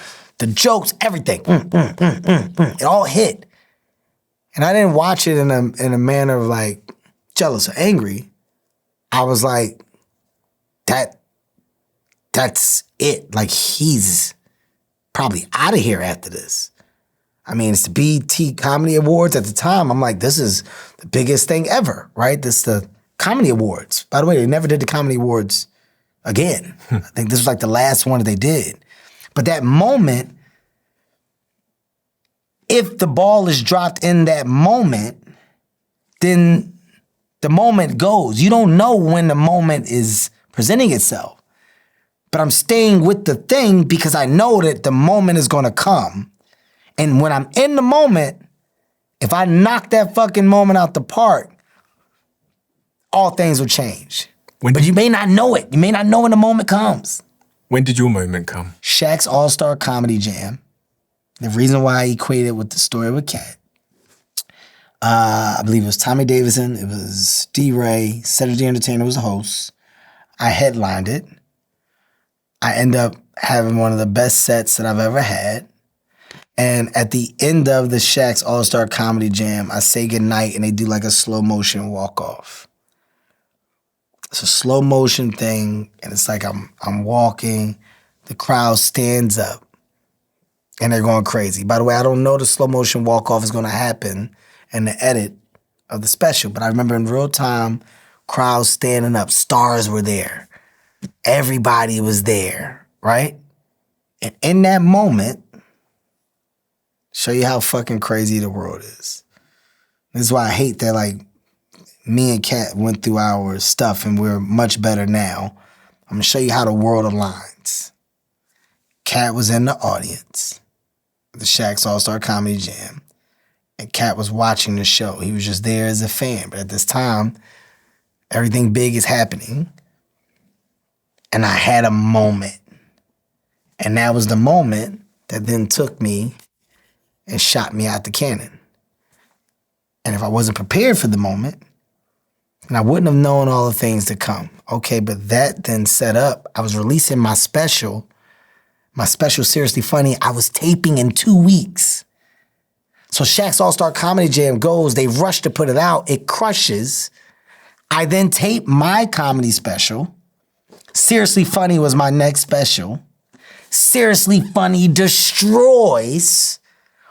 jokes, everything. It all hit. And I didn't watch it in a manner of like jealous or angry. I was like, that's it. Like, he's probably out of here after this. I mean, it's the BET Comedy Awards at the time. I'm like, this is the biggest thing ever, right? This is the Comedy Awards. By the way, they never did the Comedy Awards again. I think this was like the last one that they did. But that moment, if the ball is dropped in that moment, then the moment goes. You don't know when the moment is presenting itself. But I'm staying with the thing because I know that the moment is going to come. And when I'm in the moment, if I knock that fucking moment out the park, all things will change. But you may not know it. You may not know when the moment comes. When did your moment come? Shaq's All-Star Comedy Jam. The reason why I equated it with the story with Cat. I believe it was Tommy Davidson. It was D-Ray. Cedric the Entertainer was the host. I headlined it. I end up having one of the best sets that I've ever had. And at the end of the Shaq's All-Star Comedy Jam, I say goodnight and they do like a slow motion walk-off. It's a slow motion thing, and it's like I'm walking, the crowd stands up, and they're going crazy. By the way, I don't know the slow motion walk-off is gonna happen in the edit of the special, but I remember in real time, crowds standing up, stars were there. Everybody was there, right? And in that moment, show you how fucking crazy the world is. This is why I hate that, like, me and Kat went through our stuff and we're much better now. I'm gonna show you how the world aligns. Kat was in the audience, the Shaq's All-Star Comedy Jam, and Kat was watching the show. He was just there as a fan, but at this time, everything big is happening. And I had a moment. And that was the moment that then took me and shot me out the cannon. And if I wasn't prepared for the moment, then I wouldn't have known all the things to come. Okay, but that then set up, I was releasing my special Seriously Funny, I was taping in 2 weeks. So Shaq's All-Star Comedy Jam goes, they rush to put it out, it crushes. I then tape my comedy special. Seriously Funny was my next special. Seriously Funny destroys,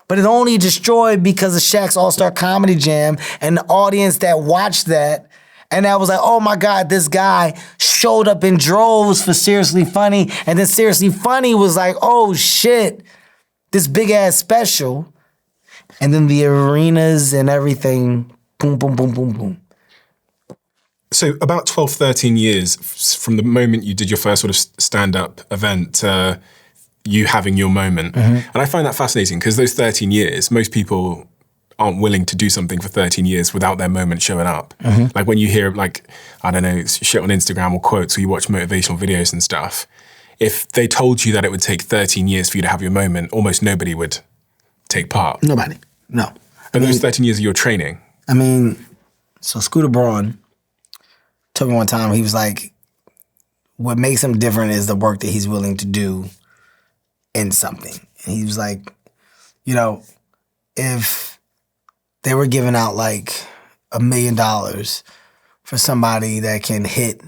but it only destroyed because of Shaq's All-Star Comedy Jam and the audience that watched that. And I was like, oh my God, this guy showed up in droves for Seriously Funny. And then Seriously Funny was like, oh shit, this big ass special. And then the arenas and everything, boom, boom, boom, boom, boom. So about 12, 13 years from the moment you did your first sort of stand-up event, you having your moment. And I find that fascinating because those 13 years, most people aren't willing to do something for 13 years without their moment showing up. Like when you hear like, I don't know, shit on Instagram or quotes or you watch motivational videos and stuff, if they told you that it would take 13 years for you to have your moment, almost nobody would take part. Nobody, no. But those 13 years of your training. I mean, so Scooter Braun told me one time, he was like, what makes him different is the work that he's willing to do in something. And he was like, you know, if they were giving out like $1 million for somebody that can hit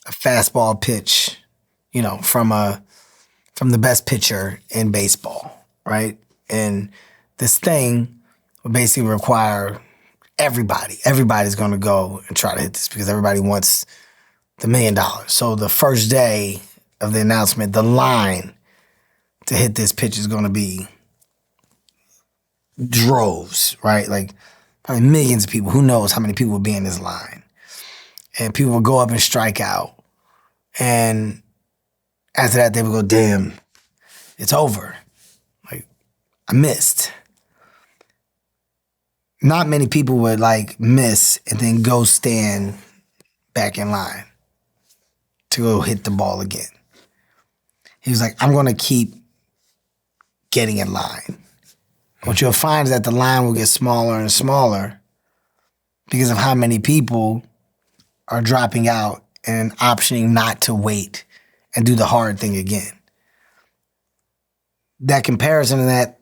a fastball pitch, you know, from the best pitcher in baseball, right? And this thing would basically require everybody's gonna go and try to hit this because everybody wants the $1 million. So the first day of the announcement, the line to hit this pitch is gonna be droves, right? Like probably millions of people. Who knows how many people will be in this line? And people will go up and strike out. And after that, they would go, damn, it's over. Like, I missed. Not many people would like miss and then go stand back in line to go hit the ball again. He was like, I'm gonna keep getting in line. What you'll find is that the line will get smaller and smaller because of how many people are dropping out and optioning not to wait and do the hard thing again. That comparison and that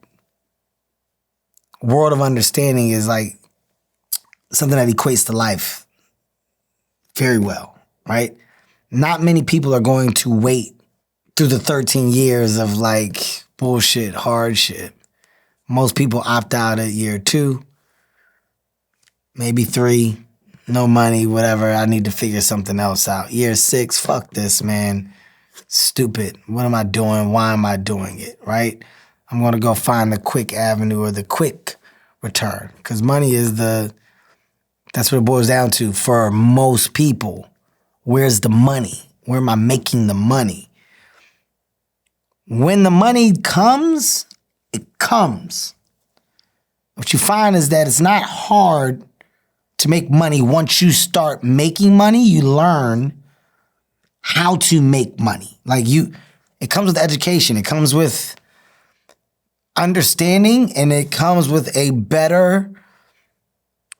world of understanding is like something that equates to life very well, right? Not many people are going to wait through the 13 years of like bullshit, hardship. Most people opt out at year 2, maybe 3, no money, whatever. I need to figure something else out. Year 6, fuck this, man. Stupid. What am I doing? Why am I doing it, right? I'm going to go find the quick avenue or the quick return because money is that's what it boils down to for most people. Where's the money? Where am I making the money? When the money comes, it comes. What you find is that it's not hard to make money. Once you start making money, you learn how to make money. It comes with education. It comes with understanding, and it comes with a better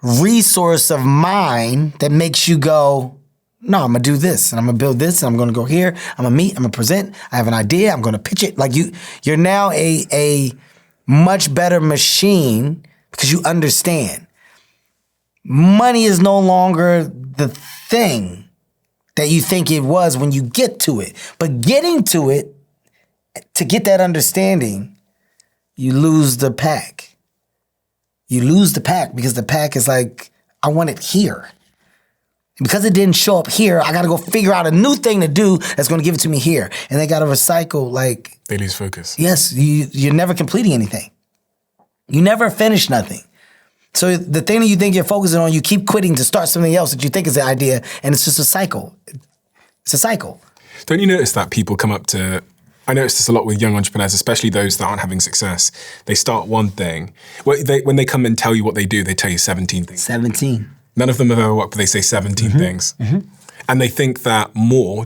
resource of mind that makes you go, no, I'm gonna do this, and I'm gonna build this, and I'm gonna go here, I'm gonna meet, I'm gonna present, I have an idea, I'm gonna pitch it. Like you're now a much better machine because you understand. Money is no longer the thing that you think it was when you get to it. But getting to it, to get that understanding, you lose the pack. You lose the pack because the pack is like, I want it here. Because it didn't show up here, I gotta go figure out a new thing to do that's gonna give it to me here. And they gotta recycle, like... They lose focus. Yes, you're never completing anything. You never finish nothing. So the thing that you think you're focusing on, you keep quitting to start something else that you think is the idea, and it's just a cycle. It's a cycle. Don't you notice that people come up to... I notice this a lot with young entrepreneurs, especially those that aren't having success. They start one thing. When they come and tell you what they do, they tell you 17 things. 17. None of them have ever worked, but they say 17 things. Mm-hmm. And they think that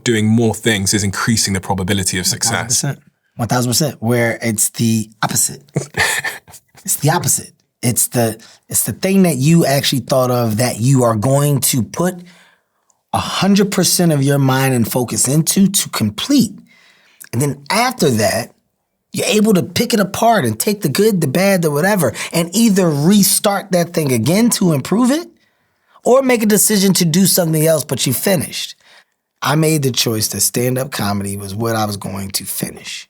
doing more things is increasing the probability of success. 1,000%. 1,000%, where it's the opposite. It's the opposite. It's the thing that you actually thought of that you are going to put 100% of your mind and focus into to complete. And then after that, you're able to pick it apart and take the good, the bad, the whatever, and either restart that thing again to improve it or make a decision to do something else, but you finished. I made the choice that stand-up comedy was what I was going to finish.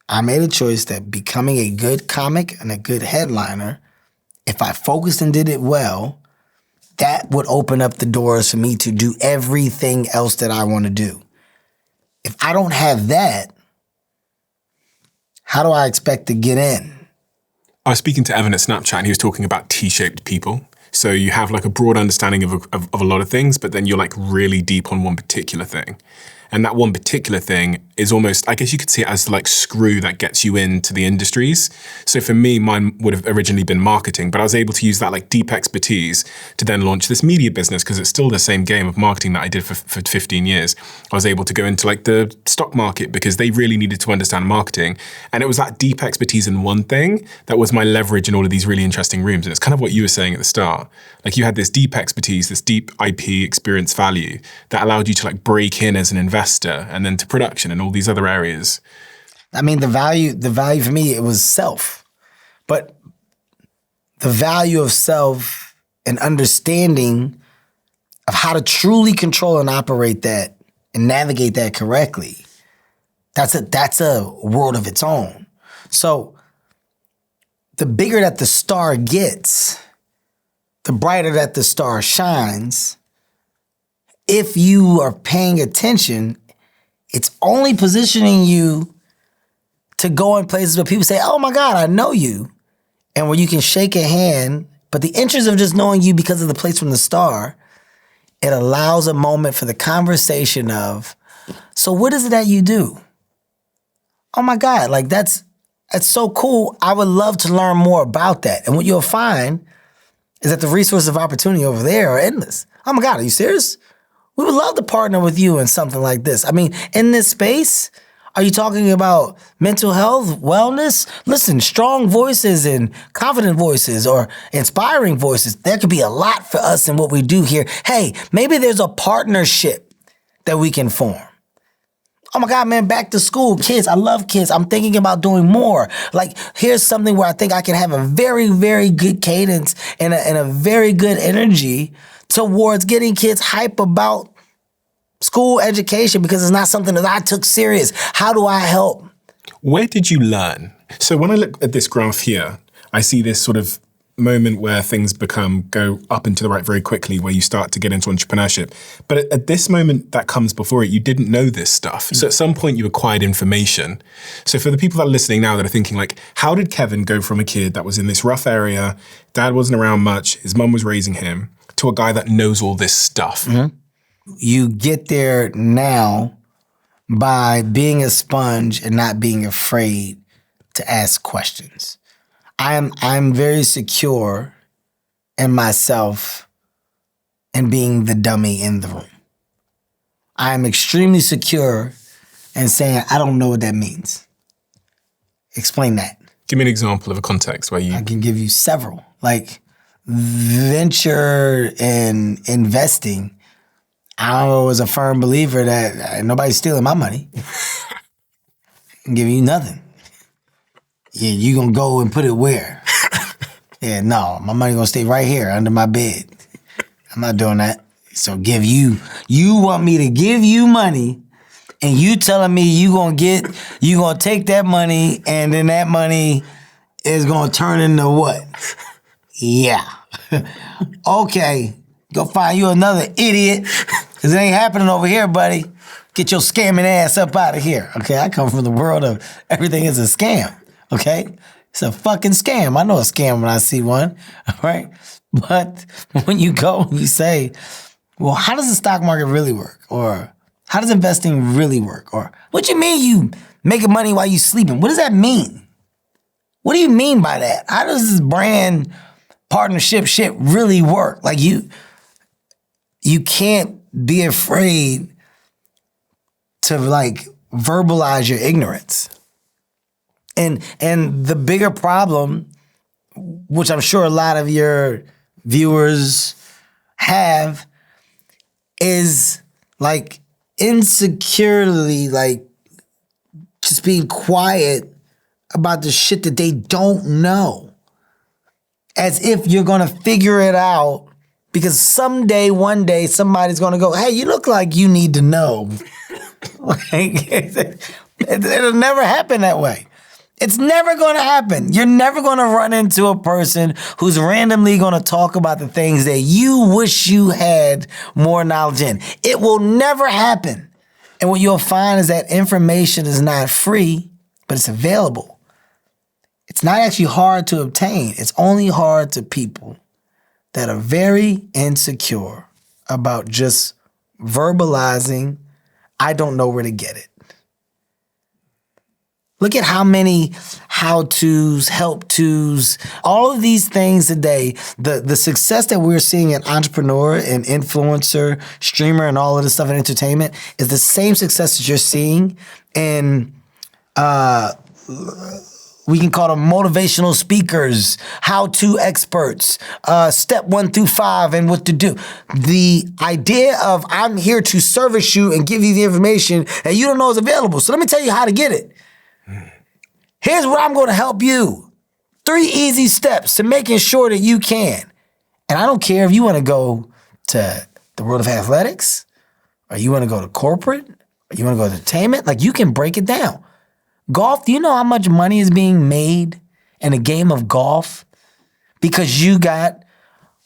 I made a choice that becoming a good comic and a good headliner, if I focused and did it well, that would open up the doors for me to do everything else that I want to do. If I don't have that, how do I expect to get in? I was speaking to Evan at Snapchat and he was talking about T-shaped people. So you have like a broad understanding of a lot of things, but then you're like really deep on one particular thing. And that one particular thing is almost, I guess you could see it as the like screw that gets you into the industries. So for me, mine would have originally been marketing, but I was able to use that like deep expertise to then launch this media business because it's still the same game of marketing that I did for 15 years. I was able to go into like the stock market because they really needed to understand marketing. And it was that deep expertise in one thing that was my leverage in all of these really interesting rooms. And it's kind of what you were saying at the start. Like you had this deep expertise, this deep IP experience value that allowed you to like break in as an investor and then to production and all these other areas. I mean, the value for me, it was self. But the value of self and understanding of how to truly control and operate that and navigate that correctly, that's a world of its own. So the bigger that the star gets, the brighter that the star shines. If you are paying attention, it's only positioning you to go in places where people say, oh my God, I know you. And where you can shake a hand, but the interest of just knowing you because of the place from the star, it allows a moment for the conversation of, so what is it that you do? Oh my God, like that's so cool. I would love to learn more about that. And what you'll find is that the resources of opportunity over there are endless. Oh my God, are you serious? We would love to partner with you in something like this. I mean, in this space, are you talking about mental health, wellness? Listen, strong voices and confident voices or inspiring voices, there could be a lot for us in what we do here. Hey, maybe there's a partnership that we can form. Oh my God, man, back to school, kids, I love kids. I'm thinking about doing more. Like, here's something where I think I can have a very, very good cadence and a very good energy towards getting kids hype about school education because it's not something that I took serious. How do I help? Where did you learn? So when I look at this graph here, I see this sort of moment where things go up and to the right very quickly, where you start to get into entrepreneurship. But at this moment that comes before it, you didn't know this stuff. So at some point you acquired information. So for the people that are listening now that are thinking like, how did Kevin go from a kid that was in this rough area, dad wasn't around much, his mum was raising him, to a guy that knows all this stuff? Mm-hmm. You get there now by being a sponge and not being afraid to ask questions. I'm very secure in myself and being the dummy in the room. I'm extremely secure in saying, I don't know what that means. Explain that. Give me an example of a context where you... I can give you several. Like venture and investing, I was a firm believer that nobody's stealing my money. I'm giving you nothing. Yeah, you gonna go and put it where? Yeah, no, my money gonna stay right here under my bed. I'm not doing that. So you want me to give you money and you telling me you gonna take that money and then that money is gonna turn into what? Yeah. Okay, go find you another idiot because it ain't happening over here, buddy. Get your scamming ass up out of here. Okay, I come from the world of everything is a scam. Okay? It's a fucking scam. I know a scam when I see one, all right? But when you go and you say, well, how does the stock market really work? Or how does investing really work? Or what you mean you making money while you sleeping? What does that mean? What do you mean by that? How does this brand partnership shit really work? Like you can't be afraid to like verbalize your ignorance. And the bigger problem which I'm sure a lot of your viewers have, is like insecurely like just being quiet about the shit that they don't know. As if you're gonna figure it out because someday, one day, somebody's gonna go, hey, you look like you need to know. Like, it'll never happen that way. It's never gonna happen. You're never gonna run into a person who's randomly gonna talk about the things that you wish you had more knowledge in. It will never happen. And what you'll find is that information is not free, but it's available. It's not actually hard to obtain. It's only hard to people that are very insecure about just verbalizing, I don't know where to get it. Look at how many how-tos, help-tos, all of these things today, the success that we're seeing in entrepreneur and influencer, streamer, and all of this stuff in entertainment is the same success that you're seeing in, we can call them motivational speakers, how-to experts, step 1 through 5 and what to do. The idea of I'm here to service you and give you the information and you don't know is available. So let me tell you how to get it. Here's what I'm going to help you. 3 easy steps to making sure that you can. And I don't care if you want to go to the world of athletics, or you want to go to corporate, or you want to go to entertainment. Like, you can break it down. Golf, do you know how much money is being made in a game of golf? Because you got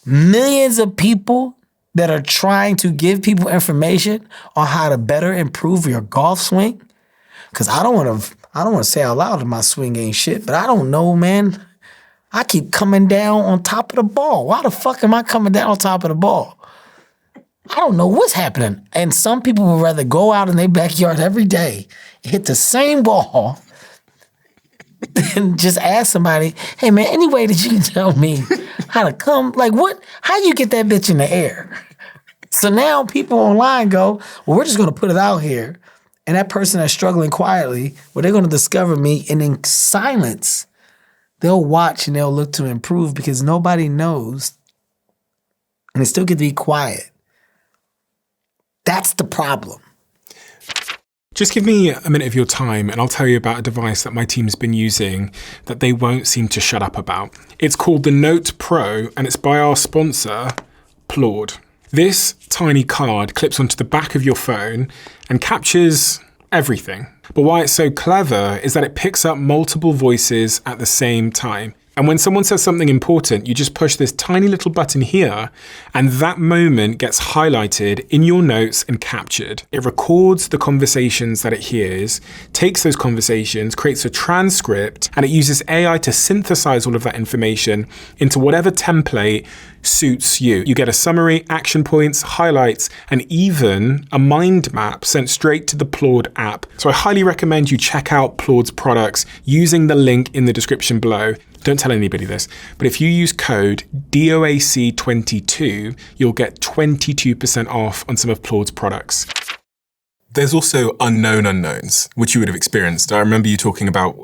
millions of people that are trying to give people information on how to better improve your golf swing. Because I don't want to say out loud that my swing ain't shit, but I don't know, man. I keep coming down on top of the ball. Why the fuck am I coming down on top of the ball? I don't know what's happening. And some people would rather go out in their backyard every day, hit the same ball, and just ask somebody, hey man, any way that you can tell me how to come, like what, how you get that bitch in the air? So now people online go, well, we're just gonna put it out here. And that person that's struggling quietly, well, they're gonna discover me, and in silence, they'll watch and they'll look to improve because nobody knows, and they still get to be quiet. That's the problem. Just give me a minute of your time and I'll tell you about a device that my team's been using that they won't seem to shut up about. It's called the Note Pro and it's by our sponsor, Plord. This tiny card clips onto the back of your phone and captures everything. But why it's so clever is that it picks up multiple voices at the same time. And when someone says something important, you just push this tiny little button here, and that moment gets highlighted in your notes and captured. It records the conversations that it hears, takes those conversations, creates a transcript, and it uses AI to synthesize all of that information into whatever template suits you. You get a summary, action points, highlights, and even a mind map sent straight to the Plord app. So I highly recommend you check out Plord's products using the link in the description below. Don't tell anybody this, but if you use code DOAC22, you'll get 22% off on some of Plord's products. There's also unknown unknowns, which you would have experienced. I remember you talking about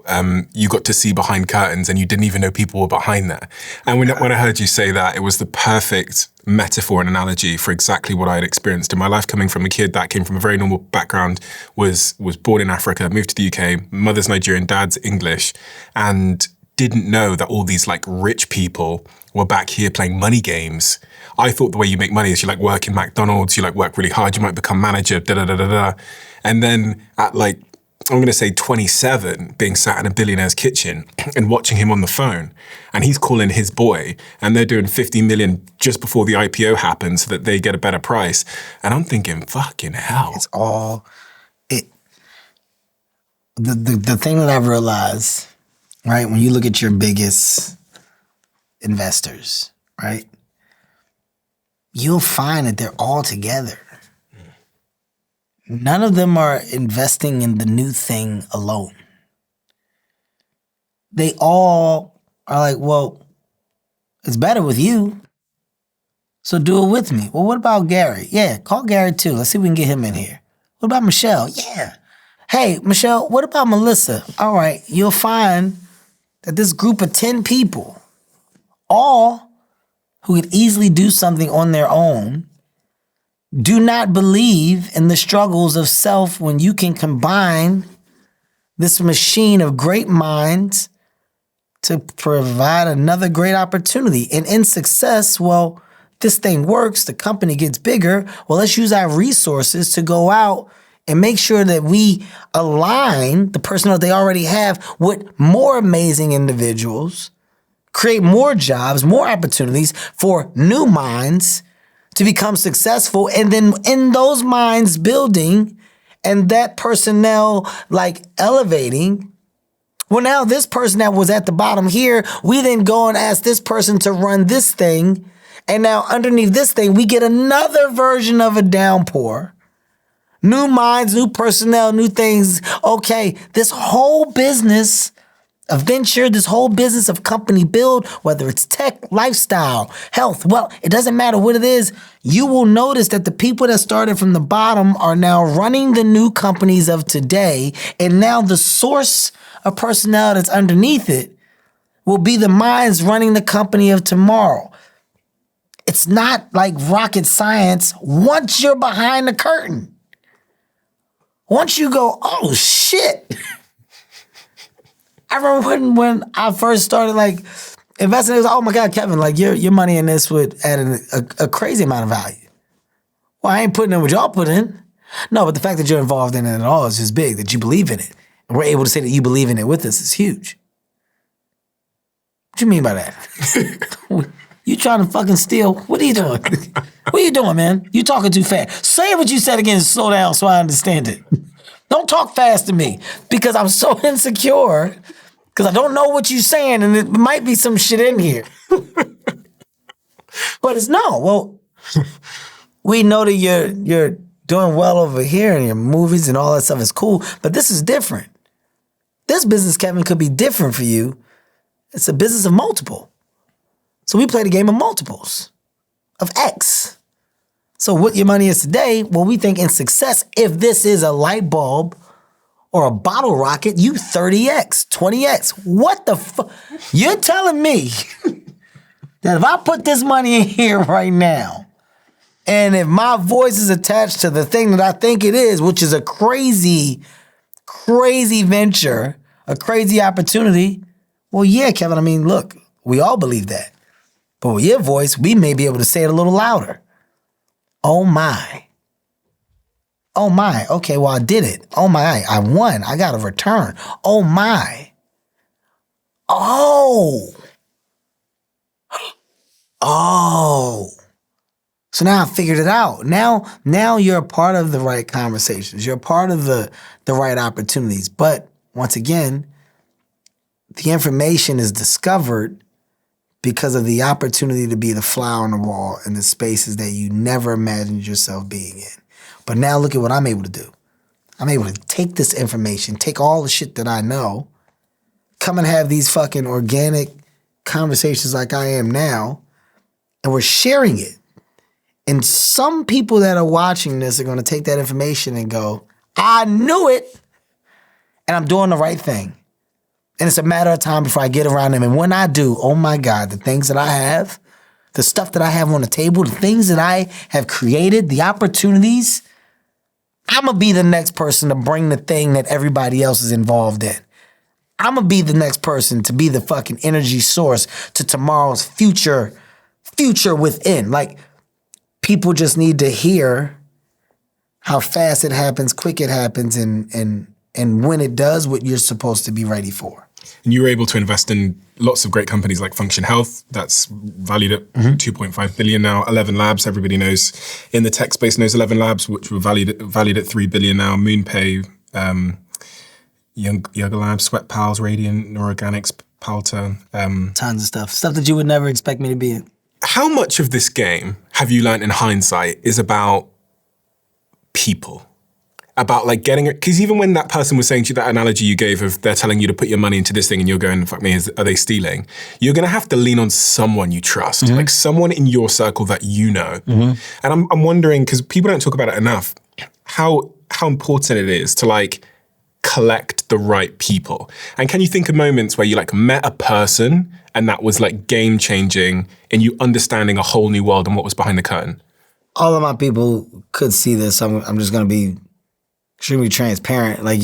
you got to see behind curtains and you didn't even know people were behind there. And when I heard you say that, it was the perfect metaphor and analogy for exactly what I had experienced in my life, coming from a kid that came from a very normal background, was born in Africa, moved to the UK, mother's Nigerian, dad's English, and didn't know that all these like rich people were back here playing money games. I thought the way you make money is you like work in McDonald's, you like work really hard, you might become manager, da-da-da-da-da. And then at like, I'm gonna say 27, being sat in a billionaire's kitchen and watching him on the phone, and he's calling his boy, and they're doing 50 million just before the IPO happens so that they get a better price. And I'm thinking, fucking hell. It's all, the thing that I've realized, right, when you look at your biggest investors, right, you'll find that they're all together. None of them are investing in the new thing alone. They all are like, well, it's better with you, so do it with me. Well, what about Gary? Yeah, call Gary too. Let's see if we can get him in here. What about Michelle? Yeah. Hey, Michelle, what about Melissa? All right, you'll find that this group of 10 people all who could easily do something on their own do not believe in the struggles of self when you can combine this machine of great minds to provide another great opportunity. And in success, well, this thing works, the company gets bigger. Well, let's use our resources to go out and make sure that we align the personnel they already have with more amazing individuals, create more jobs, more opportunities for new minds to become successful. And then in those minds building and that personnel like elevating, well, now this person that was at the bottom here, we then go and ask this person to run this thing. And now underneath this thing, we get another version of a downpour. New minds, new personnel, new things. Okay, this whole business of venture, this whole business of company build, whether it's tech, lifestyle, health, well, it doesn't matter what it is. You will notice that the people that started from the bottom are now running the new companies of today. And now the source of personnel that's underneath it will be the minds running the company of tomorrow. It's not like rocket science once you're behind the curtain. Once you go, oh shit. I remember when I first started like investing, it was, oh my God, Kevin, like your money in this would add a crazy amount of value. Well, I ain't putting in what y'all put in. No, but the fact that you're involved in it at all is just big, that you believe in it. And we're able to say that you believe in it with us is huge. What you mean by that? You trying to fucking steal? What are you doing? What are you doing, man? You talking too fast. Say what you said again and slow down so I understand it. Don't talk fast to me because I'm so insecure because I don't know what you're saying and it might be some shit in here. But it's no. Well, we know that you're doing well over here and your movies and all that stuff is cool, but this is different. This business, Kevin, could be different for you. It's a business of multiple. So we play the game of multiples, of X. So what your money is today, well, we think in success, if this is a light bulb or a bottle rocket, you 30X, 20X. What the fuck? You're telling me that if I put this money in here right now, and if my voice is attached to the thing that I think it is, which is a crazy, crazy venture, a crazy opportunity, well, yeah, Kevin, I mean, look, we all believe that. But with your voice, we may be able to say it a little louder. Oh my. Oh my. Okay, well, I did it. Oh my. I won. I got a return. Oh my. Oh. Oh. So now I figured it out. Now you're a part of the right conversations. You're a part of the right opportunities. But once again, the information is discovered because of the opportunity to be the flower on the wall in the spaces that you never imagined yourself being in. But now look at what I'm able to do. I'm able to take this information, take all the shit that I know, come and have these fucking organic conversations like I am now, and we're sharing it. And some people that are watching this are gonna take that information and go, I knew it, and I'm doing the right thing. And it's a matter of time before I get around them. And when I do, oh my God, the things that I have, the stuff that I have on the table, the things that I have created, the opportunities, I'm going to be the next person to bring the thing that everybody else is involved in. I'm going to be the next person to be the fucking energy source to tomorrow's future within. Like, people just need to hear how fast it happens, quick it happens, and when it does, what you're supposed to be ready for. And you were able to invest in lots of great companies like Function Health, that's valued at 2.5 billion now. 11 Labs, everybody knows in the tech space knows 11 Labs, which were valued at 3 billion now. MoonPay, Yoga Labs, Sweat Pals, Radiant, Neuroorganics, Palta. Tons of stuff that you would never expect me to be in. How much of this game have you learned in hindsight is about people? About like getting it, because even when that person was saying to you that analogy you gave of they're telling you to put your money into this thing and you're going, fuck me, are they stealing? You're going to have to lean on someone you trust, like someone in your circle that you know. And I'm wondering, because people don't talk about it enough, how important it is to like collect the right people. And can you think of moments where you like met a person and that was like game changing in you understanding a whole new world and what was behind the curtain? All of my people could see this. I'm just going to be extremely transparent. Like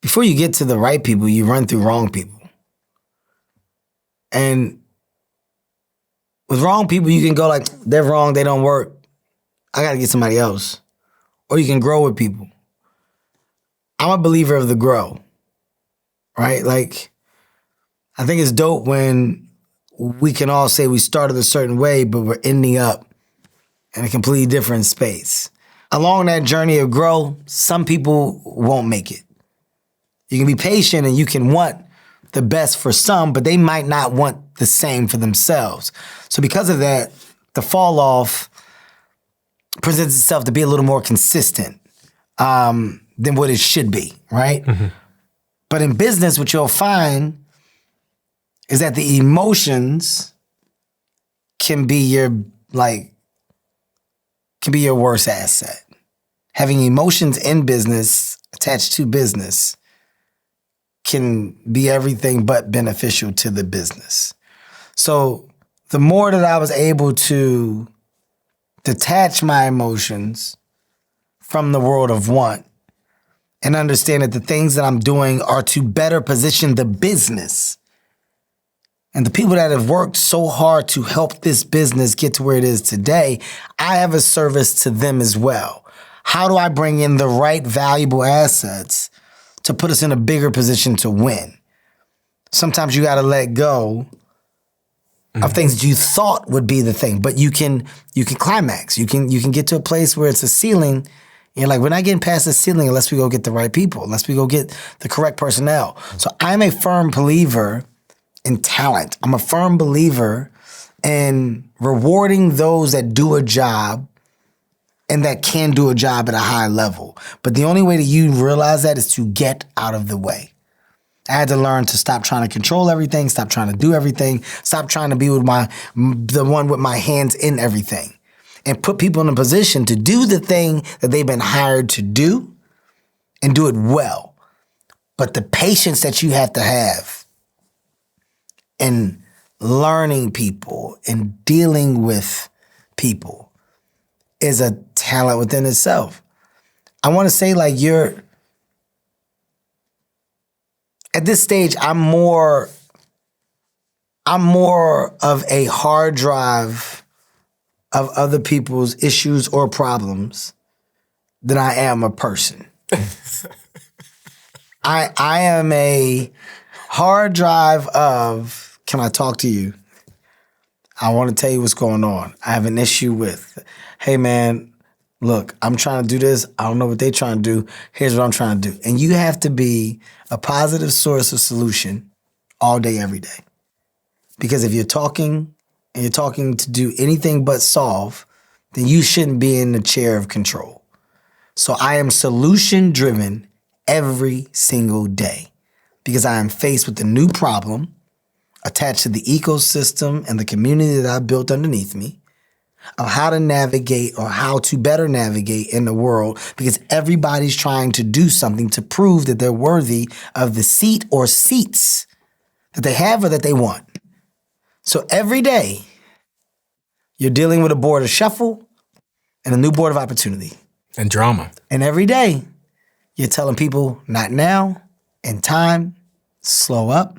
before you get to the right people, you run through wrong people. And with wrong people, you can go like, they're wrong, they don't work. I got to get somebody else. Or you can grow with people. I'm a believer of the grow, right? Like, I think it's dope when we can all say we started a certain way, but we're ending up in a completely different space. Along that journey of grow, some people won't make it. You can be patient and you can want the best for some, but they might not want the same for themselves. So because of that, the fall off presents itself to be a little more consistent than what it should be, right? Mm-hmm. But in business, what you'll find is that the emotions can be your worst asset. Having emotions in business attached to business can be everything but beneficial to the business. So the more that I was able to detach my emotions from the world of want and understand that the things that I'm doing are to better position the business and the people that have worked so hard to help this business get to where it is today, I have a service to them as well. How do I bring in the right valuable assets to put us in a bigger position to win? Sometimes you got to let go of things that you thought would be the thing, but you can climax. You can get to a place where it's a ceiling. And you're like, we're not getting past the ceiling unless we go get the right people, unless we go get the correct personnel. So I'm a firm believer in talent. I'm a firm believer in rewarding those that do a job and that can do a job at a high level. But the only way that you realize that is to get out of the way. I had to learn to stop trying to control everything, stop trying to do everything, stop trying to be the one with my hands in everything, and put people in a position to do the thing that they've been hired to do and do it well. But the patience that you have to have in learning people and dealing with people is a talent within itself. I want to say at this stage, I'm more of a hard drive of other people's issues or problems than I am a person. I am a hard drive of, can I talk to you? I want to tell you what's going on. I have an issue with, hey man, look, I'm trying to do this. I don't know what they're trying to do. Here's what I'm trying to do. And you have to be a positive source of solution all day, every day. Because if you're talking to do anything but solve, then you shouldn't be in the chair of control. So I am solution driven every single day because I am faced with a new problem attached to the ecosystem and the community that I built underneath me, of how to navigate or how to better navigate in the world, because everybody's trying to do something to prove that they're worthy of the seat or seats that they have or that they want. So every day, you're dealing with a board of shuffle and a new board of opportunity. And drama. And every day, you're telling people, not now, in time, slow up.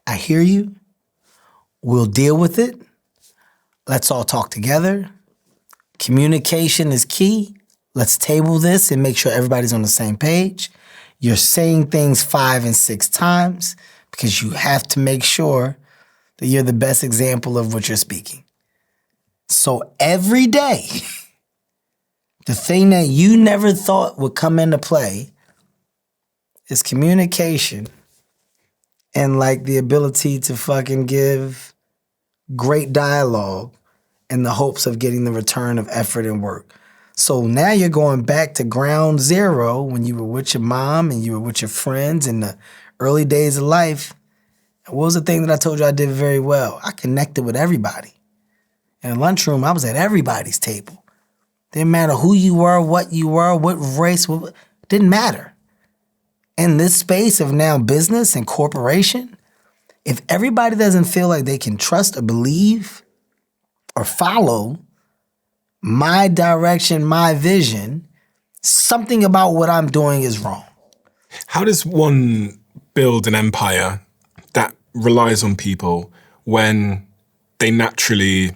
I hear you. We'll deal with it. Let's all talk together. Communication is key. Let's table this and make sure everybody's on the same page. You're saying things 5 and 6 times because you have to make sure that you're the best example of what you're speaking. So every day, the thing that you never thought would come into play is communication and the ability to fucking give great dialogue in the hopes of getting the return of effort and work. So now you're going back to ground zero when you were with your mom and you were with your friends in the early days of life. And what was the thing that I told you I did very well? I connected with everybody. In the lunchroom, I was at everybody's table. Didn't matter who you were, what race, didn't matter. In this space of now business and corporation, if everybody doesn't feel like they can trust or believe or follow my direction, my vision, something about what I'm doing is wrong. How does one build an empire that relies on people when they naturally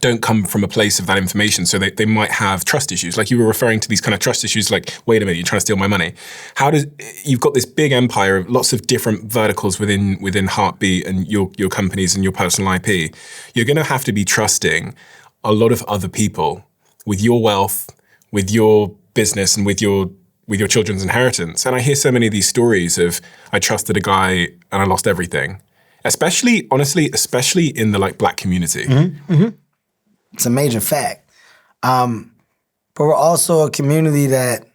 don't come from a place of that information? So they might have trust issues. Like you were referring to these kind of trust issues, like, wait a minute, you're trying to steal my money. You've got this big empire of lots of different verticals within Hartbeat and your companies and your personal IP. You're going to have to be trusting a lot of other people with your wealth, with your business, and with your children's inheritance. And I hear so many of these stories of, I trusted a guy and I lost everything. Especially in the Black community. Mm-hmm. Mm-hmm. It's a major fact. But we're also a community that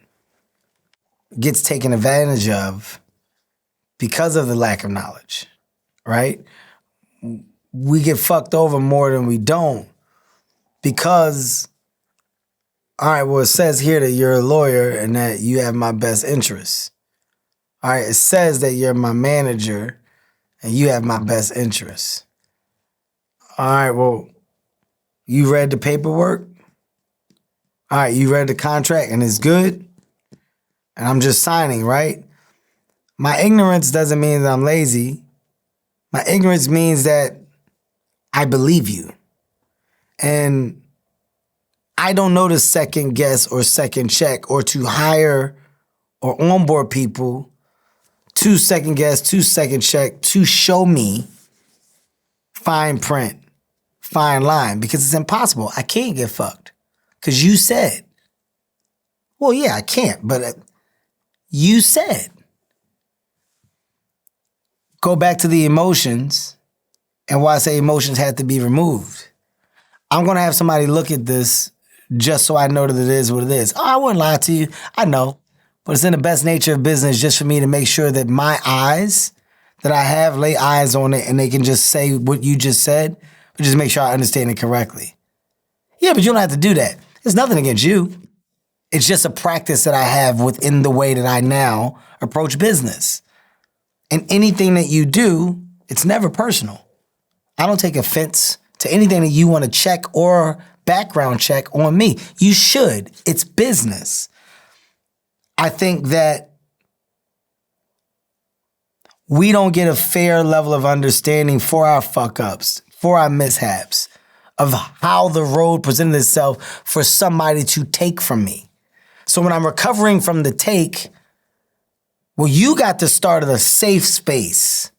gets taken advantage of because of the lack of knowledge, right? We get fucked over more than we don't because, all right, well, it says here that you're a lawyer and that you have my best interests. All right, it says that you're my manager and you have my best interests. All right, well, you read the paperwork? All right, you read the contract and it's good? And I'm just signing, right? My ignorance doesn't mean that I'm lazy. My ignorance means that I believe you. And I don't know to second guess or second check or to hire or onboard people to second guess, to second check, to show me fine print, fine line, because it's impossible. I can't get fucked because you said. Well, yeah, I can't, but you said. Go back to the emotions and why I say emotions had to be removed. I'm going to have somebody look at this just so I know that it is what it is. Oh, I wouldn't lie to you. I know. But it's in the best nature of business just for me to make sure that my eyes that I have lay eyes on it and they can just say what you just said, but just make sure I understand it correctly. Yeah, but you don't have to do that. It's nothing against you. It's just a practice that I have within the way that I now approach business. And anything that you do, it's never personal. I don't take offense to anything that you want to check or background check on me. You should. It's business. I think that we don't get a fair level of understanding for our fuck-ups, for our mishaps, of how the road presented itself for somebody to take from me. So when I'm recovering from the take, well, you got to start at a safe space.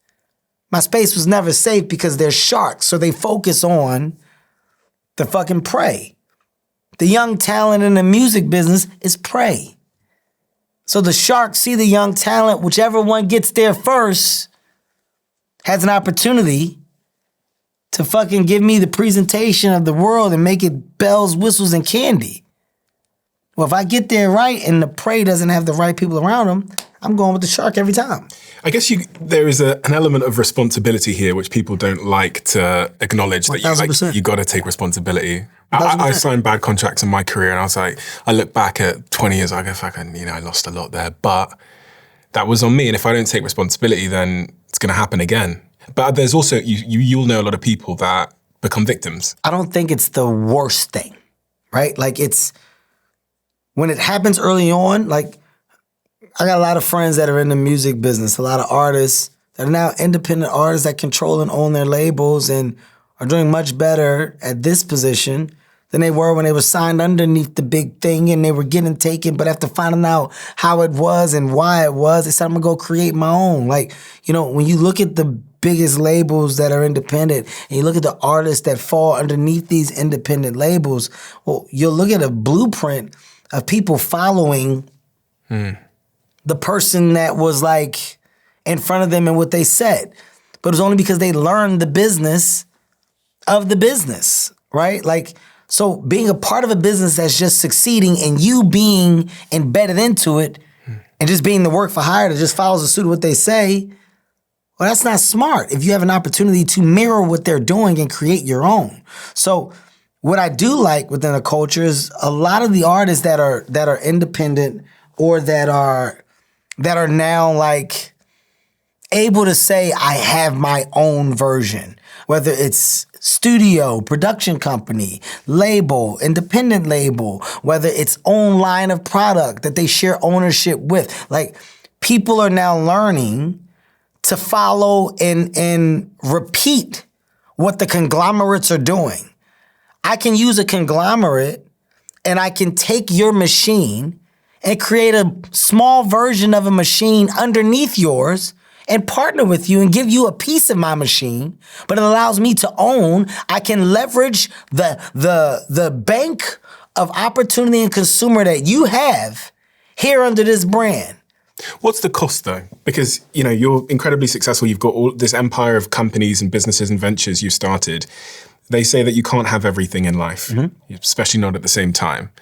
My space was never safe because they're sharks, so they focus on the fucking prey. The young talent in the music business is prey. So the sharks see the young talent, whichever one gets there first has an opportunity to fucking give me the presentation of the world and make it bells, whistles, and candy. Well, if I get there right and the prey doesn't have the right people around them, I'm going with the shark every time. I guess there is an element of responsibility here which people don't like to acknowledge, that you got to take responsibility. I signed bad contracts in my career and I was like, I look back at 20 years, I go, fucking, I lost a lot there, but that was on me. And if I don't take responsibility, then it's going to happen again. But there's also, you'll know a lot of people that become victims. I don't think it's the worst thing, right? Like when it happens early on, like I got a lot of friends that are in the music business, a lot of artists that are now independent artists that control and own their labels and are doing much better at this position than they were when they were signed underneath the big thing and they were getting taken, but after finding out how it was and why it was, they said, I'm gonna go create my own. Like, when you look at the biggest labels that are independent and you look at the artists that fall underneath these independent labels, well, you'll look at a blueprint of people following the person that was like in front of them and what they said. But it was only because they learned the business of the business, right? Like, so being a part of a business that's just succeeding and you being embedded into it and just being the work for hire that just follows the suit of what they say, well, that's not smart if you have an opportunity to mirror what they're doing and create your own. So what I do like within a culture is a lot of the artists that are independent or that are now like able to say I have my own version, whether it's studio, production company, label, independent label, whether it's own line of product that they share ownership with. Like, people are now learning to follow and repeat what the conglomerates are doing. I can use a conglomerate and I can take your machine and create a small version of a machine underneath yours and partner with you and give you a piece of my machine, but it allows me to own. I can leverage the bank of opportunity and consumer that you have here under this brand. What's the cost though? Because, you know, you're incredibly successful. You've got all this empire of companies and businesses and ventures you've started. They say that you can't have everything in life, especially not at the same time.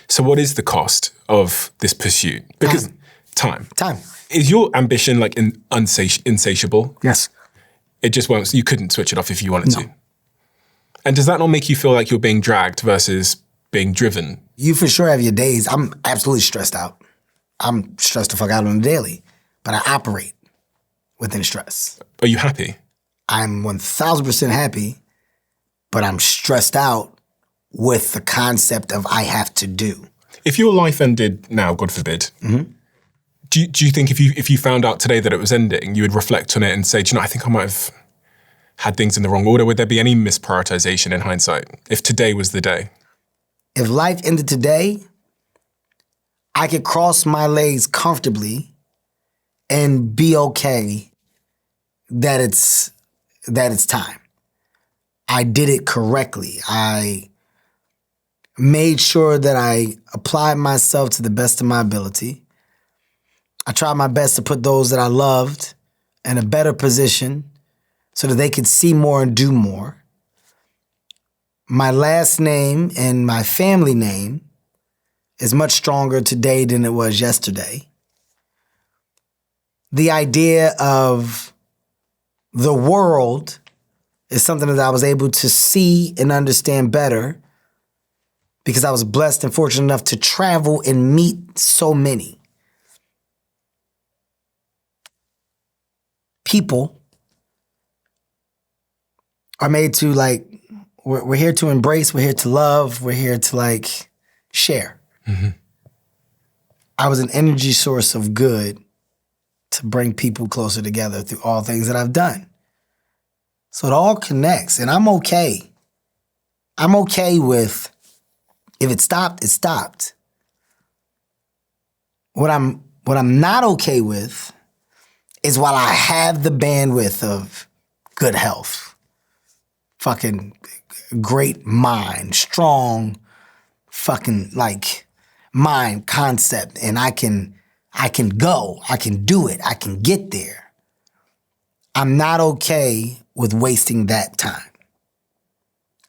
So what is the cost of this pursuit? Because time. Is your ambition like insatiable? Yes. It just won't, you couldn't switch it off if you wanted to. And does that not make you feel like you're being dragged versus being driven? You for sure have your days. I'm absolutely stressed out. I'm stressed the fuck out on the daily, but I operate within stress. Are you happy? I'm 1,000% happy, but I'm stressed out with the concept of I have to do. If your life ended now, God forbid, do you think if you found out today that it was ending, you would reflect on it and say, do you know, I think I might have had things in the wrong order? Would there be any misprioritization in hindsight if today was the day? If life ended today, I could cross my legs comfortably and be okay that it's time. I did it correctly. I made sure that I applied myself to the best of my ability. I tried my best to put those that I loved in a better position so that they could see more and do more. My last name and my family name is much stronger today than it was yesterday. The idea of the world is something that I was able to see and understand better because I was blessed and fortunate enough to travel and meet so many. People are made to we're here to embrace, we're here to love, we're here to share. I was an energy source of good to bring people closer together through all things that I've done. So it all connects, and I'm okay. I'm okay with if it stopped, it stopped. What I'm not okay with is while I have the bandwidth of good health, fucking great mind, strong fucking mind concept, and I can go, I can do it, I can get there. I'm not okay with wasting that time.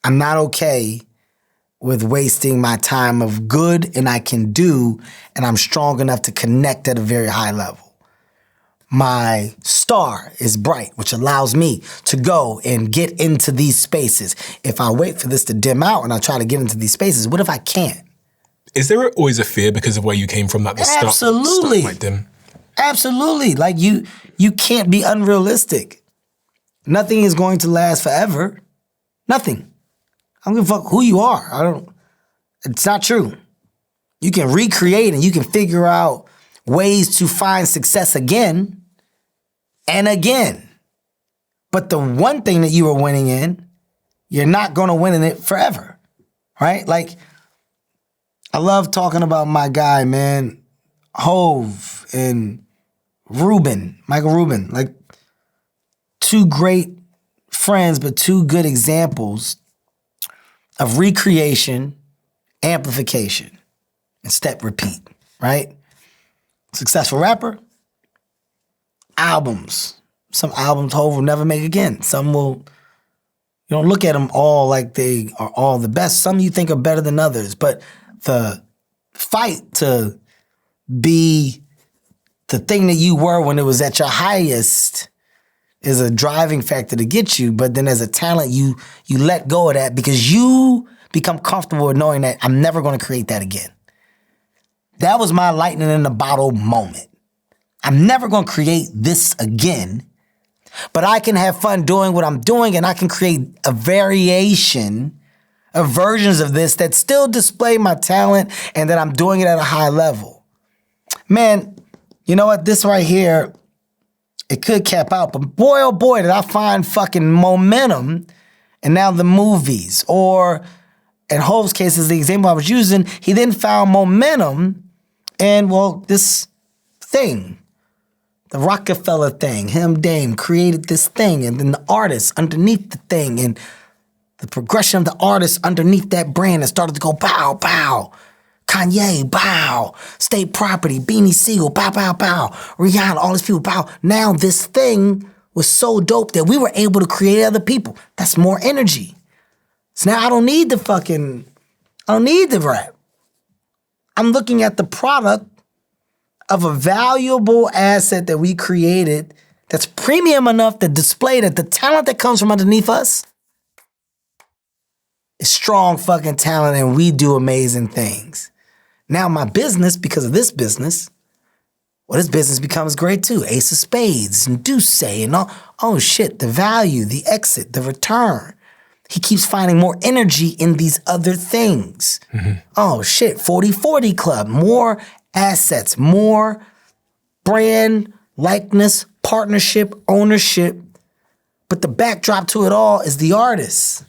I'm not okay with wasting my time of good and I can do, and I'm strong enough to connect at a very high level. My star is bright, which allows me to go and get into these spaces. If I wait for this to dim out and I try to get into these spaces, what if I can't? Is there always a fear because of where you came from that the Absolutely. stuff might dim? Absolutely. You can't be unrealistic. Nothing is going to last forever. Nothing. I don't give a fuck who you are. It's not true. You can recreate and you can figure out ways to find success again and again. But the one thing that you were winning in, you're not going to win in it forever, right? I love talking about my guy, man, Hove and Michael Rubin, two great friends, but two good examples of recreation, amplification, and step repeat, right? Successful rapper, albums. Some albums Hov will never make again. Some will, you don't look at them all like they are all the best. Some you think are better than others, but the fight to be the thing that you were when it was at your highest is a driving factor to get you, but then as a talent, you let go of that because you become comfortable with knowing that I'm never going to create that again. That was my lightning in the bottle moment. I'm never going to create this again But I can have fun doing what I'm doing, and I can create a variation of versions of this that still display my talent and that I'm doing it at a high level. Man, you know what? This right here, it could cap out, but boy, oh boy, did I find fucking momentum in now the movies. Or in Hope's case, is the example I was using, he then found momentum in, well, this thing. The Rockefeller thing, him, Dame, created this thing, and then the artists underneath the thing, and the progression of the artists underneath that brand that started to go bow, bow. Kanye, bow. State Property, Beanie Siegel, bow, bow, bow. Rihanna, all these people, bow. Now this thing was so dope that we were able to create other people. That's more energy. So now I don't need the rap. I'm looking at the product of a valuable asset that we created that's premium enough to display that the talent that comes from underneath us is strong fucking talent, and we do amazing things. Now my business, because of this business, well, this business becomes great too. Ace of Spades and Deuce and all. Oh shit, the value, the exit, the return. He keeps finding more energy in these other things. Mm-hmm. Oh shit, 40/40 Club, more assets, more brand, likeness, partnership, ownership. But the backdrop to it all is the artist.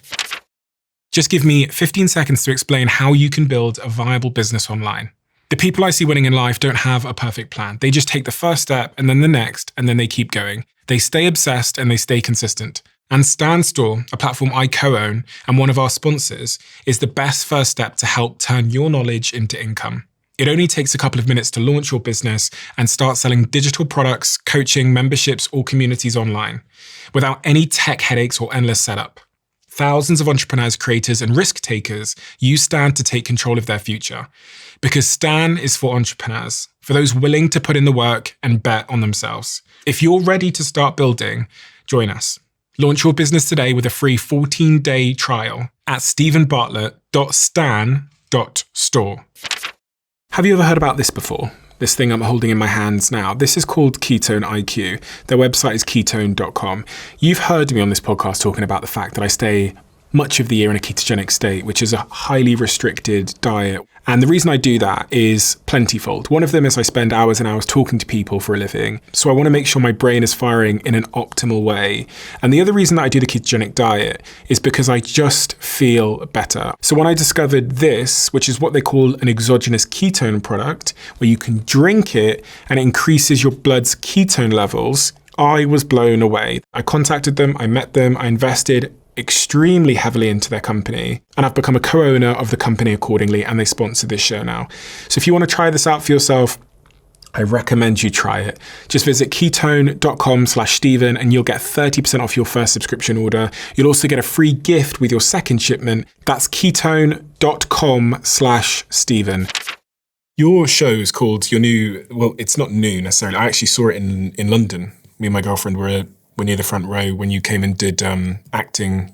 Just give me 15 seconds to explain how you can build a viable business online. The people I see winning in life don't have a perfect plan. They just take the first step and then the next, and then they keep going. They stay obsessed and they stay consistent. And Stan Store, a platform I co-own and one of our sponsors, is the best first step to help turn your knowledge into income. It only takes a couple of minutes to launch your business and start selling digital products, coaching, memberships, or communities online without any tech headaches or endless setup. Thousands of entrepreneurs, creators, and risk takers use Stan to take control of their future. Because Stan is for entrepreneurs, for those willing to put in the work and bet on themselves. If you're ready to start building, join us. Launch your business today with a free 14-day trial at stephenbartlett.stan.store. Have you ever heard about this before? This thing I'm holding in my hands now. This is called Ketone IQ. Their website is ketone.com. You've heard me on this podcast talking about the fact that I stay much of the year in a ketogenic state, which is a highly restricted diet. And the reason I do that is plentyfold. One of them is I spend hours and hours talking to people for a living. So I want to make sure my brain is firing in an optimal way. And the other reason that I do the ketogenic diet is because I just feel better. So when I discovered this, which is what they call an exogenous ketone product, where you can drink it and it increases your blood's ketone levels, I was blown away. I contacted them, I met them, I invested extremely heavily into their company, and I've become a co-owner of the company accordingly, and they sponsor this show now. So if you want to try this out for yourself, I recommend you try it. Just visit ketone.com/Stephen and you'll get 30% off your first subscription order. You'll also get a free gift with your second shipment. That's ketone.com/Stephen. Your show is called your new, well, it's not new necessarily. I actually saw it in London. Me and my girlfriend were near the front row when you came and did acting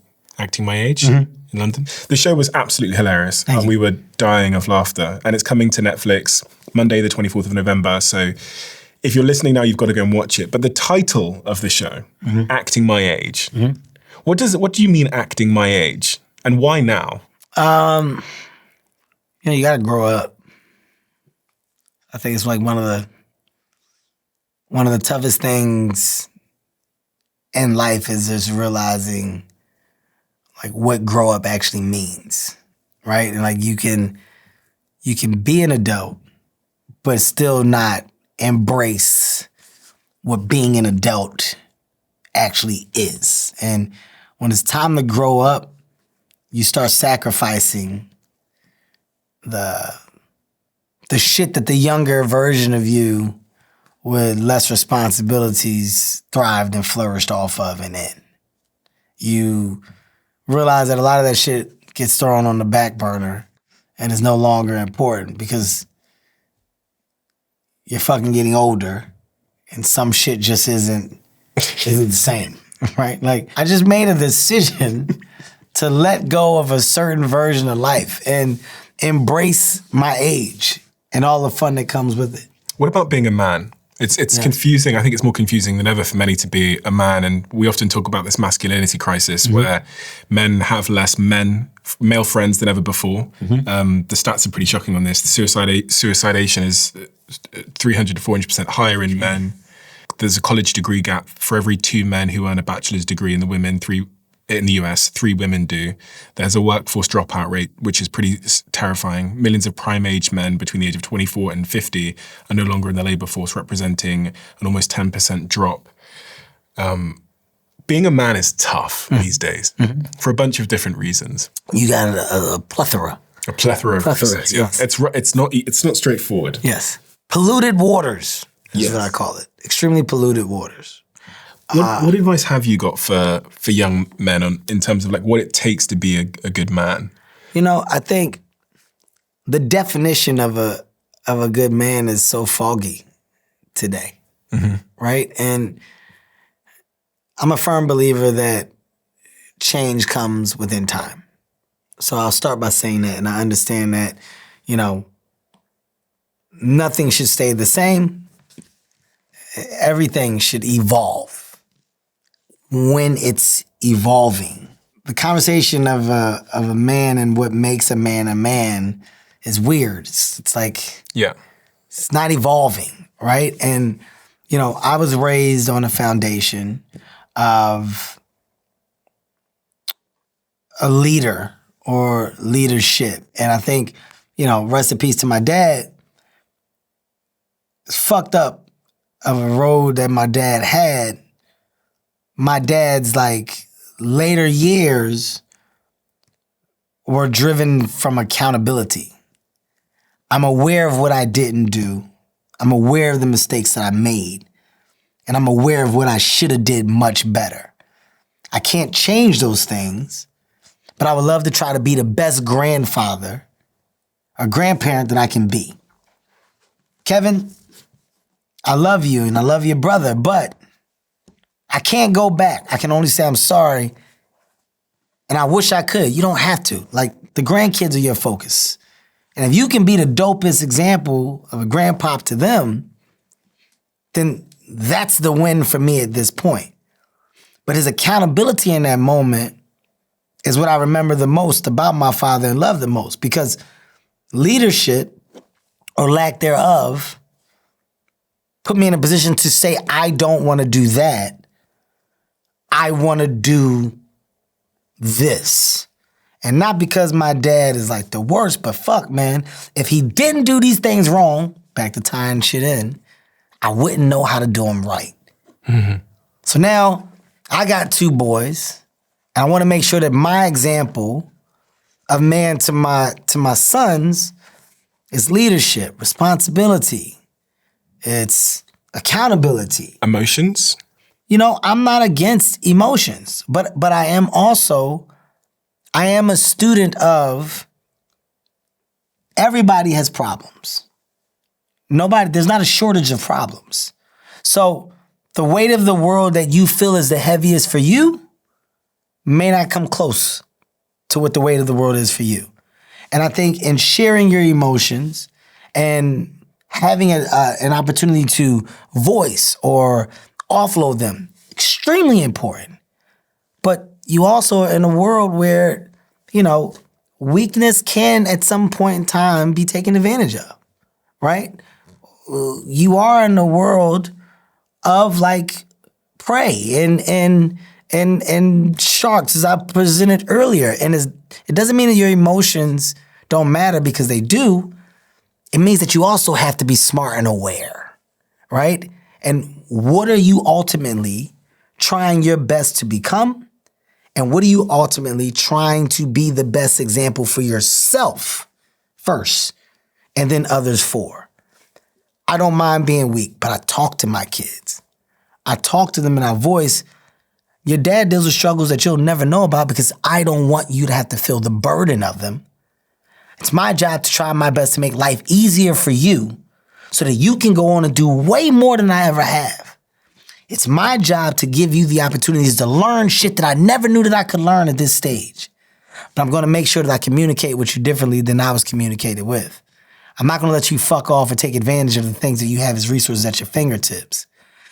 My Age in London. The show was absolutely hilarious. And we were dying of laughter. And it's coming to Netflix Monday, the 24th of November. So if you're listening now, you've got to go and watch it. But the title of the show, Acting My Age, what do you mean acting my age? And why now? You got to grow up. I think it's like one of the toughest things in life is just realizing like what grow up actually means, right? And like you can be an adult, but still not embrace what being an adult actually is. And when it's time to grow up, you start sacrificing the shit that the younger version of you with less responsibilities thrived and flourished off of and in. You realize that a lot of that shit gets thrown on the back burner and is no longer important because you're fucking getting older and some shit just isn't the same, right? Like, I just made a decision to let go of a certain version of life and embrace my age and all the fun that comes with it. What about being a man? It's confusing. I think it's more confusing than ever for many to be a man. And we often talk about this masculinity crisis where men have less male friends than ever before. The stats are pretty shocking on this. The suicidation is 300 to 400% higher in men. There's a college degree gap. For every 2 men who earn a bachelor's degree in the US, 3 women do. There's a workforce dropout rate, which is pretty terrifying. Millions of prime-age men between the age of 24 and 50 are no longer in the labor force, representing an almost 10% drop. Being a man is tough these days for a bunch of different reasons. You got a plethora. A plethora of reasons. Yes. It's not straightforward. Yes. Polluted waters is what I call it. Extremely polluted waters. What advice have you got for young men in terms of like what it takes to be a good man? You know, I think the definition of a good man is so foggy today, right? And I'm a firm believer that change comes within time. So I'll start by saying that, and I understand that, you know, nothing should stay the same. Everything should evolve. When it's evolving, the conversation of a man and what makes a man is weird. It's like it's not evolving, right? And you know, I was raised on a foundation of a leader or leadership, and I think, you know, rest in peace to my dad. It's fucked up of a road that my dad had. My dad's like later years were driven from accountability. I'm aware of what I didn't do. I'm aware of the mistakes that I made. And I'm aware of what I should have did much better. I can't change those things, but I would love to try to be the best grandfather or grandparent that I can be. Kevin, I love you and I love your brother, but I can't go back. I can only say I'm sorry. And I wish I could. You don't have to. Like, the grandkids are your focus. And if you can be the dopest example of a grandpop to them, then that's the win for me at this point. But his accountability in that moment is what I remember the most about my father and love the most. Because leadership, or lack thereof, put me in a position to say, I don't want to do that. I want to do this. And not because my dad is like the worst, but fuck, man, if he didn't do these things wrong, back to tying shit in, I wouldn't know how to do them right. So now I got 2 boys, and I want to make sure that my example of man to my sons is leadership, responsibility. It's accountability. Emotions? You know, I'm not against emotions, but I am a student of everybody has problems. There's not a shortage of problems. So the weight of the world that you feel is the heaviest for you may not come close to what the weight of the world is for you. And I think in sharing your emotions and having an opportunity to voice or offload them, extremely important. But you also are in a world where, you know, weakness can at some point in time be taken advantage of, right? You are in a world of like prey and sharks, as I presented earlier. And it doesn't mean that your emotions don't matter, because they do. It means that you also have to be smart and aware, right? And what are you ultimately trying your best to become? And what are you ultimately trying to be the best example for yourself first, and then others for? I don't mind being weak, but I talk to my kids. I talk to them in our voice. Your dad deals with struggles that you'll never know about, because I don't want you to have to feel the burden of them. It's my job to try my best to make life easier for you so that you can go on and do way more than I ever have. It's my job to give you the opportunities to learn shit that I never knew that I could learn at this stage. But I'm going to make sure that I communicate with you differently than I was communicated with. I'm not gonna let you fuck off or take advantage of the things that you have as resources at your fingertips.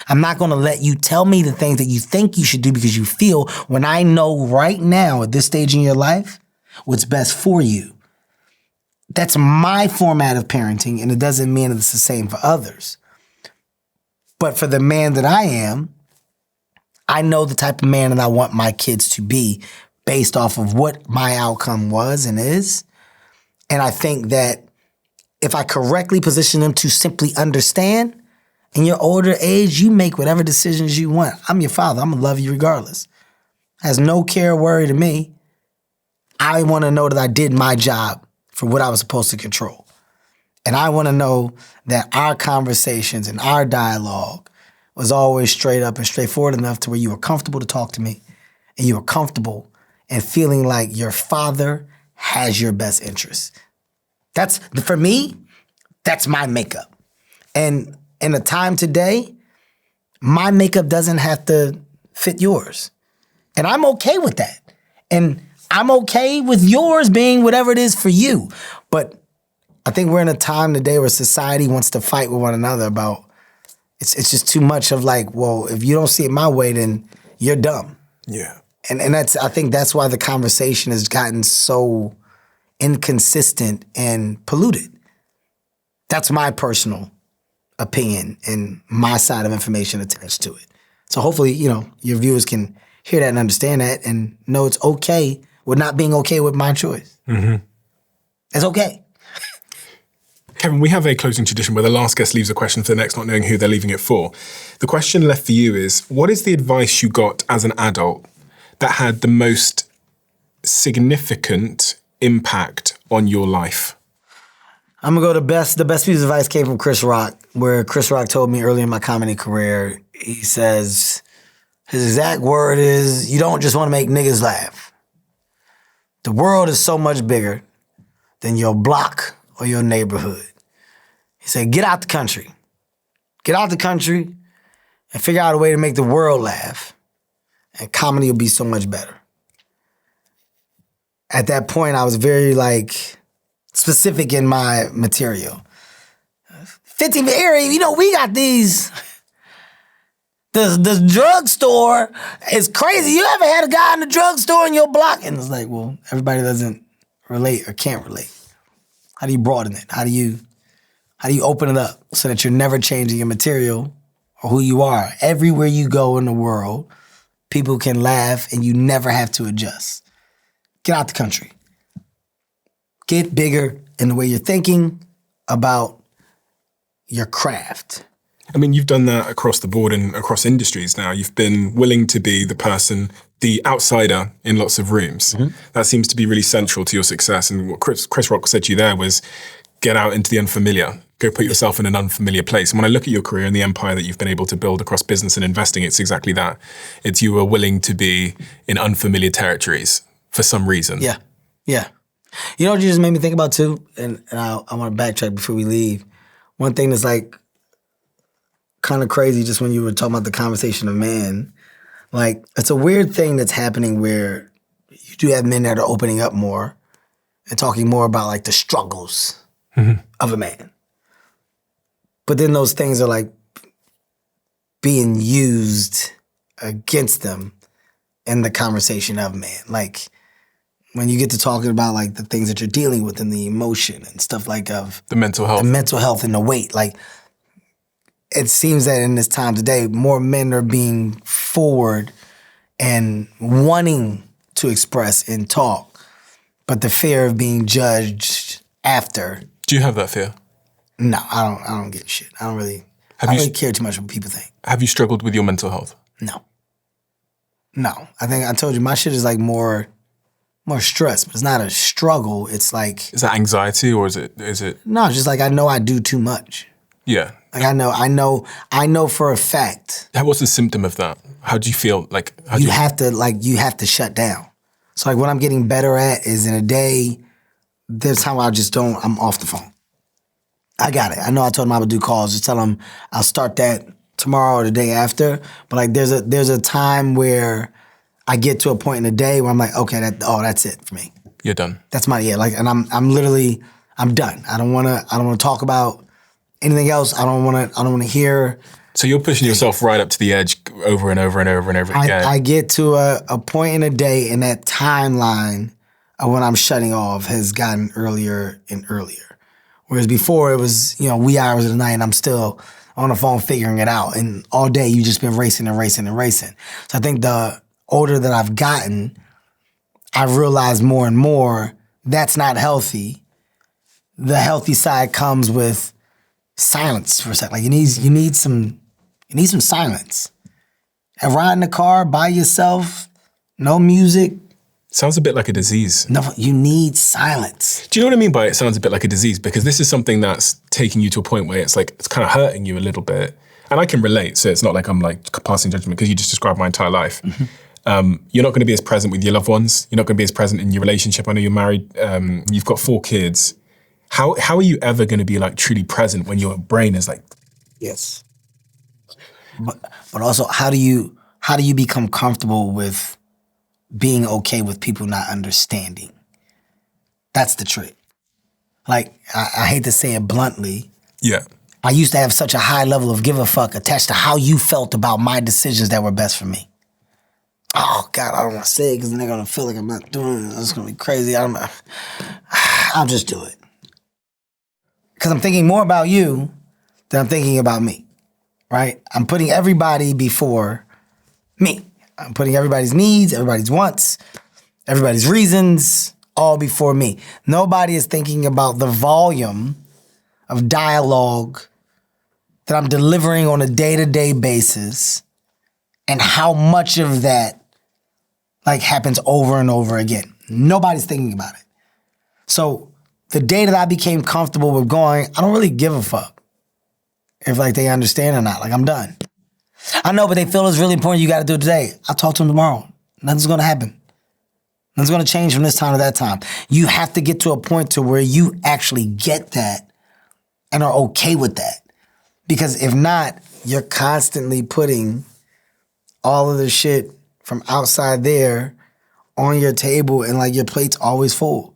I'm not gonna let you tell me the things that you think you should do because you feel when I know right now at this stage in your life what's best for you. That's my format of parenting, and it doesn't mean it's the same for others. But for the man that I am, I know the type of man that I want my kids to be based off of what my outcome was and is. And I think that if I correctly position them to simply understand, in your older age, you make whatever decisions you want. I'm your father. I'm going to love you regardless. Has no care or worry to me. I want to know that I did my job for what I was supposed to control. And I want to know that our conversations and our dialogue was always straight up and straightforward enough to where you were comfortable to talk to me and you were comfortable and feeling like your father has your best interests. That's, for me, that's my makeup. And in a time today, my makeup doesn't have to fit yours. And I'm okay with that. And I'm okay with yours being whatever it is for you. But I think we're in a time today where society wants to fight with one another about, it's just too much of like, well, if you don't see it my way, then you're dumb. Yeah. And I think that's why the conversation has gotten so inconsistent and polluted. That's my personal opinion and my side of information attached to it. So hopefully, your viewers can hear that and understand that and know it's okay with not being okay with my choice. Mm-hmm. It's okay. Kevin, we have a closing tradition where the last guest leaves a question for the next, not knowing who they're leaving it for. The question left for you is, what is the advice you got as an adult that had the most significant impact on your life? I'm gonna go the best piece of advice came from Chris Rock, where Chris Rock told me early in my comedy career, he says, his exact word is, you don't just wanna make niggas laugh. The world is so much bigger than your block or your neighborhood. He said, get out the country. Get out the country and figure out a way to make the world laugh. And comedy will be so much better. At that point, I was very specific in my material. 15th area, we got these. The drugstore is crazy. You ever had a guy in the drugstore in your block? And it's like, well, everybody doesn't relate or can't relate. How do you broaden it? How do you open it up so that you're never changing your material or who you are? Everywhere you go in the world, people can laugh and you never have to adjust. Get out the country. Get bigger in the way you're thinking about your craft. I mean, you've done that across the board and across industries now. You've been willing to be the person, the outsider in lots of rooms. Mm-hmm. That seems to be really central to your success. And what Chris Rock said to you there was, get out into the unfamiliar. Go put yourself in an unfamiliar place. And when I look at your career and the empire that you've been able to build across business and investing, it's exactly that. It's you are willing to be in unfamiliar territories for some reason. Yeah, yeah. You know what you just made me think about too? And I want to backtrack before we leave. One thing that's kind of crazy just when you were talking about the conversation of man, it's a weird thing that's happening where you do have men that are opening up more and talking more about the struggles of a man. But then those things are being used against them in the conversation of man. When you get to talking about the things that you're dealing with and the emotion and stuff of the mental health. The mental health and the weight. It seems that in this time today, more men are being forward and wanting to express and talk, but the fear of being judged after. Do you have that fear? No, I don't give a shit. I don't really care too much what people think. Have you struggled with your mental health? No. I think I told you my shit is more stress, but it's not a struggle. It's Is that anxiety or is it? No, it's just I know I do too much. Yeah. I know for a fact. What's the symptom of that? How do you feel? You have to shut down. So what I'm getting better at is in a day, there's time I'm off the phone. I got it. I know I told him I would do calls. Just tell him I'll start that tomorrow or the day after. But there's a time where I get to a point in the day where I'm okay, that's it for me. You're done. That's my, and I'm I'm done. I don't want to talk about anything else. I don't want to hear. So you're pushing yourself right up to the edge over and over and over and over again. I get to a point in a day, and that timeline of when I'm shutting off has gotten earlier and earlier. Whereas before it was, wee hours of the night and I'm still on the phone figuring it out. And all day you've just been racing and racing and racing. So I think the older that I've gotten, I've realized more and more that's not healthy. The healthy side comes with silence for a second. Like you need some silence. And ride in the car by yourself, no music. Sounds a bit like a disease. No, you need silence. Do you know what I mean by it sounds a bit like a disease? Because this is something that's taking you to a point where it's kind of hurting you a little bit. And I can relate, so it's not like I'm like passing judgment because you just described my entire life. Mm-hmm. You're not going to be as present with your loved ones. You're not going to be as present in your relationship. I know you're married. You've got 4 kids. How are you ever going to be like truly present when your brain is like... Yes. But also, how do you become comfortable with being okay with people not understanding? That's the trick. Like, I hate to say it bluntly. Yeah. I used to have such a high level of give a fuck attached to how you felt about my decisions that were best for me. Oh, God, I don't want to say it because they're going to feel like I'm not doing it. It's going to be crazy. I'll just do it. Because I'm thinking more about you than I'm thinking about me, right? I'm putting everybody before me. I'm putting everybody's needs, everybody's wants, everybody's reasons, all before me. Nobody is thinking about the volume of dialogue that I'm delivering on a day-to-day basis and how much of that happens over and over again. Nobody's thinking about it. So the day that I became comfortable with going, I don't really give a fuck if they understand or not. I'm done. I know, but they feel it's really important. You got to do it today. I'll talk to them tomorrow. Nothing's going to happen. Nothing's going to change from this time to that time. You have to get to a point to where you actually get that and are okay with that. Because if not, you're constantly putting all of the shit from outside there on your table and your plate's always full.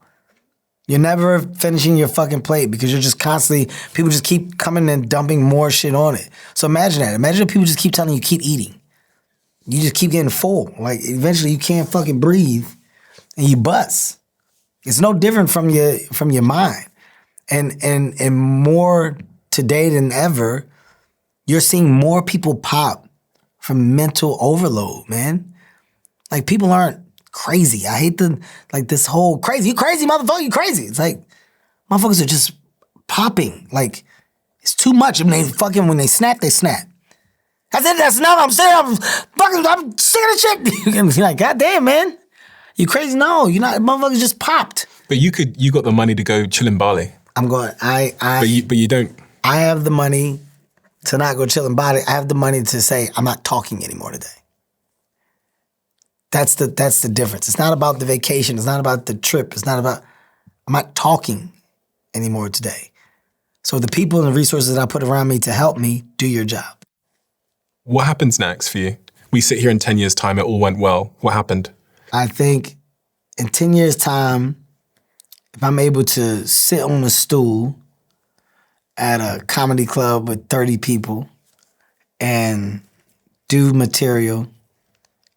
You're never finishing your fucking plate because you're just constantly, people just keep coming and dumping more shit on it. So imagine that. Imagine if people just keep telling you, keep eating. You just keep getting full. Eventually you can't fucking breathe and you bust. It's no different from your mind. And more today than ever, you're seeing more people pop from mental overload, man. People aren't crazy. I hate this whole crazy. You crazy, motherfucker, you crazy. It's motherfuckers are just popping. It's too much. When they snap, they snap. That's it, that's enough. I'm sick of the shit. You're like, God damn, man. You crazy? No, you're not. Motherfuckers just popped. But you got the money to go chill in Bali. I'm going, But you don't. I have the money to not go chill in Bali. I have the money to say, I'm not talking anymore today. That's the difference. It's not about the vacation. It's not about the trip. I'm not talking anymore today. So the people and the resources that I put around me to help me do your job. What happens next for you? We sit here in 10 years' time, it all went well. What happened? I think in 10 years' time, if I'm able to sit on a stool at a comedy club with 30 people and do material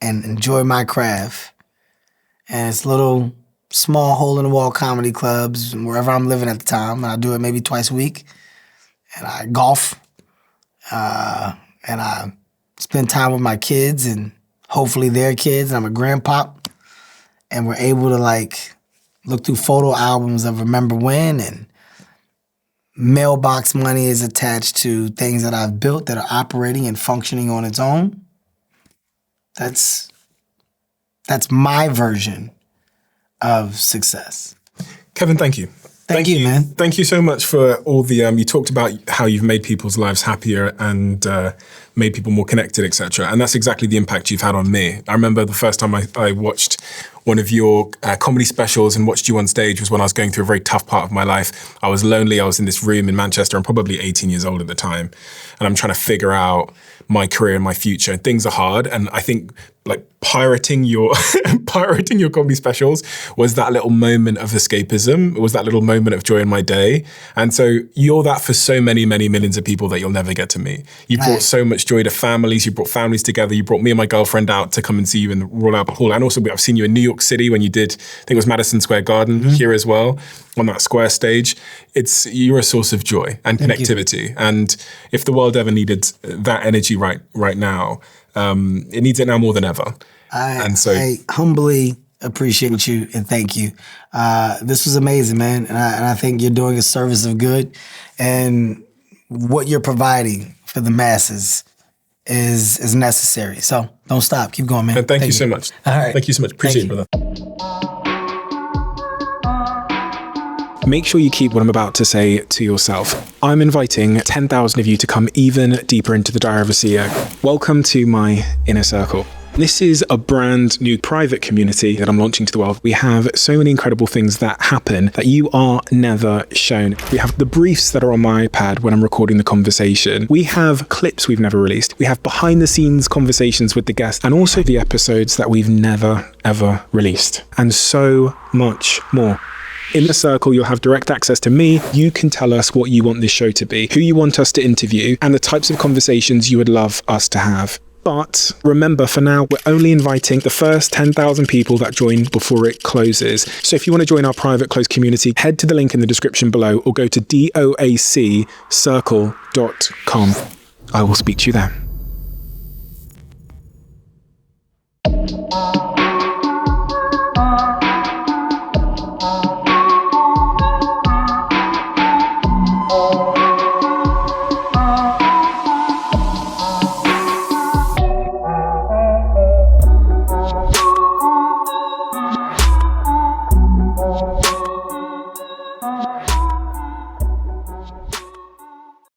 and enjoy my craft, and it's little small hole-in-the-wall comedy clubs wherever I'm living at the time, and I do it maybe twice a week, and I golf, and I spend time with my kids and hopefully their kids, and I'm a grandpop, and we're able to look through photo albums of Remember When, and mailbox money is attached to things that I've built that are operating and functioning on its own. That's my version of success. Kevin, thank you. Thank you, man. Thank you so much for all the, you talked about how you've made people's lives happier and made people more connected, etc. And that's exactly the impact you've had on me. I remember the first time I watched one of your comedy specials and watched you on stage was when I was going through a very tough part of my life. I was lonely. I was in this room in Manchester. I'm probably 18 years old at the time. And I'm trying to figure out my career and my future. Things are hard. And I think like pirating your comedy specials was that little moment of escapism. It was that little moment of joy in my day. And so you're that for so many, many millions of people that you'll never get to meet. You brought so much joy to families. You brought families together. You brought me and my girlfriend out to come and see you in the Royal Albert Hall. And also I've seen you in New York City when you did, I think it was Madison Square Garden here as well, on that square stage. You're a source of joy and connectivity. And if the world ever needed that energy right now, it needs it now more than ever. I humbly appreciate you and thank you. This was amazing, man. And I think you're doing a service of good. And what you're providing for the masses is necessary. So don't stop. Keep going, man. And thank you so much. All right. Thank you so much. Appreciate it, brother. Make sure you keep what I'm about to say to yourself. I'm inviting 10,000 of you to come even deeper into the Diary of a CEO. Welcome to my inner circle. This is a brand new private community that I'm launching to the world. We have so many incredible things that happen that you are never shown. We have the briefs that are on my iPad when I'm recording the conversation. We have clips we've never released. We have behind the scenes conversations with the guests and also the episodes that we've never, ever released. And so much more. In the circle, you'll have direct access to me. You can tell us what you want this show to be, who you want us to interview, and the types of conversations you would love us to have. But remember, for now, we're only inviting the first 10,000 people that join before it closes. So if you want to join our private closed community, head to the link in the description below or go to doaccircle.com. I will speak to you there.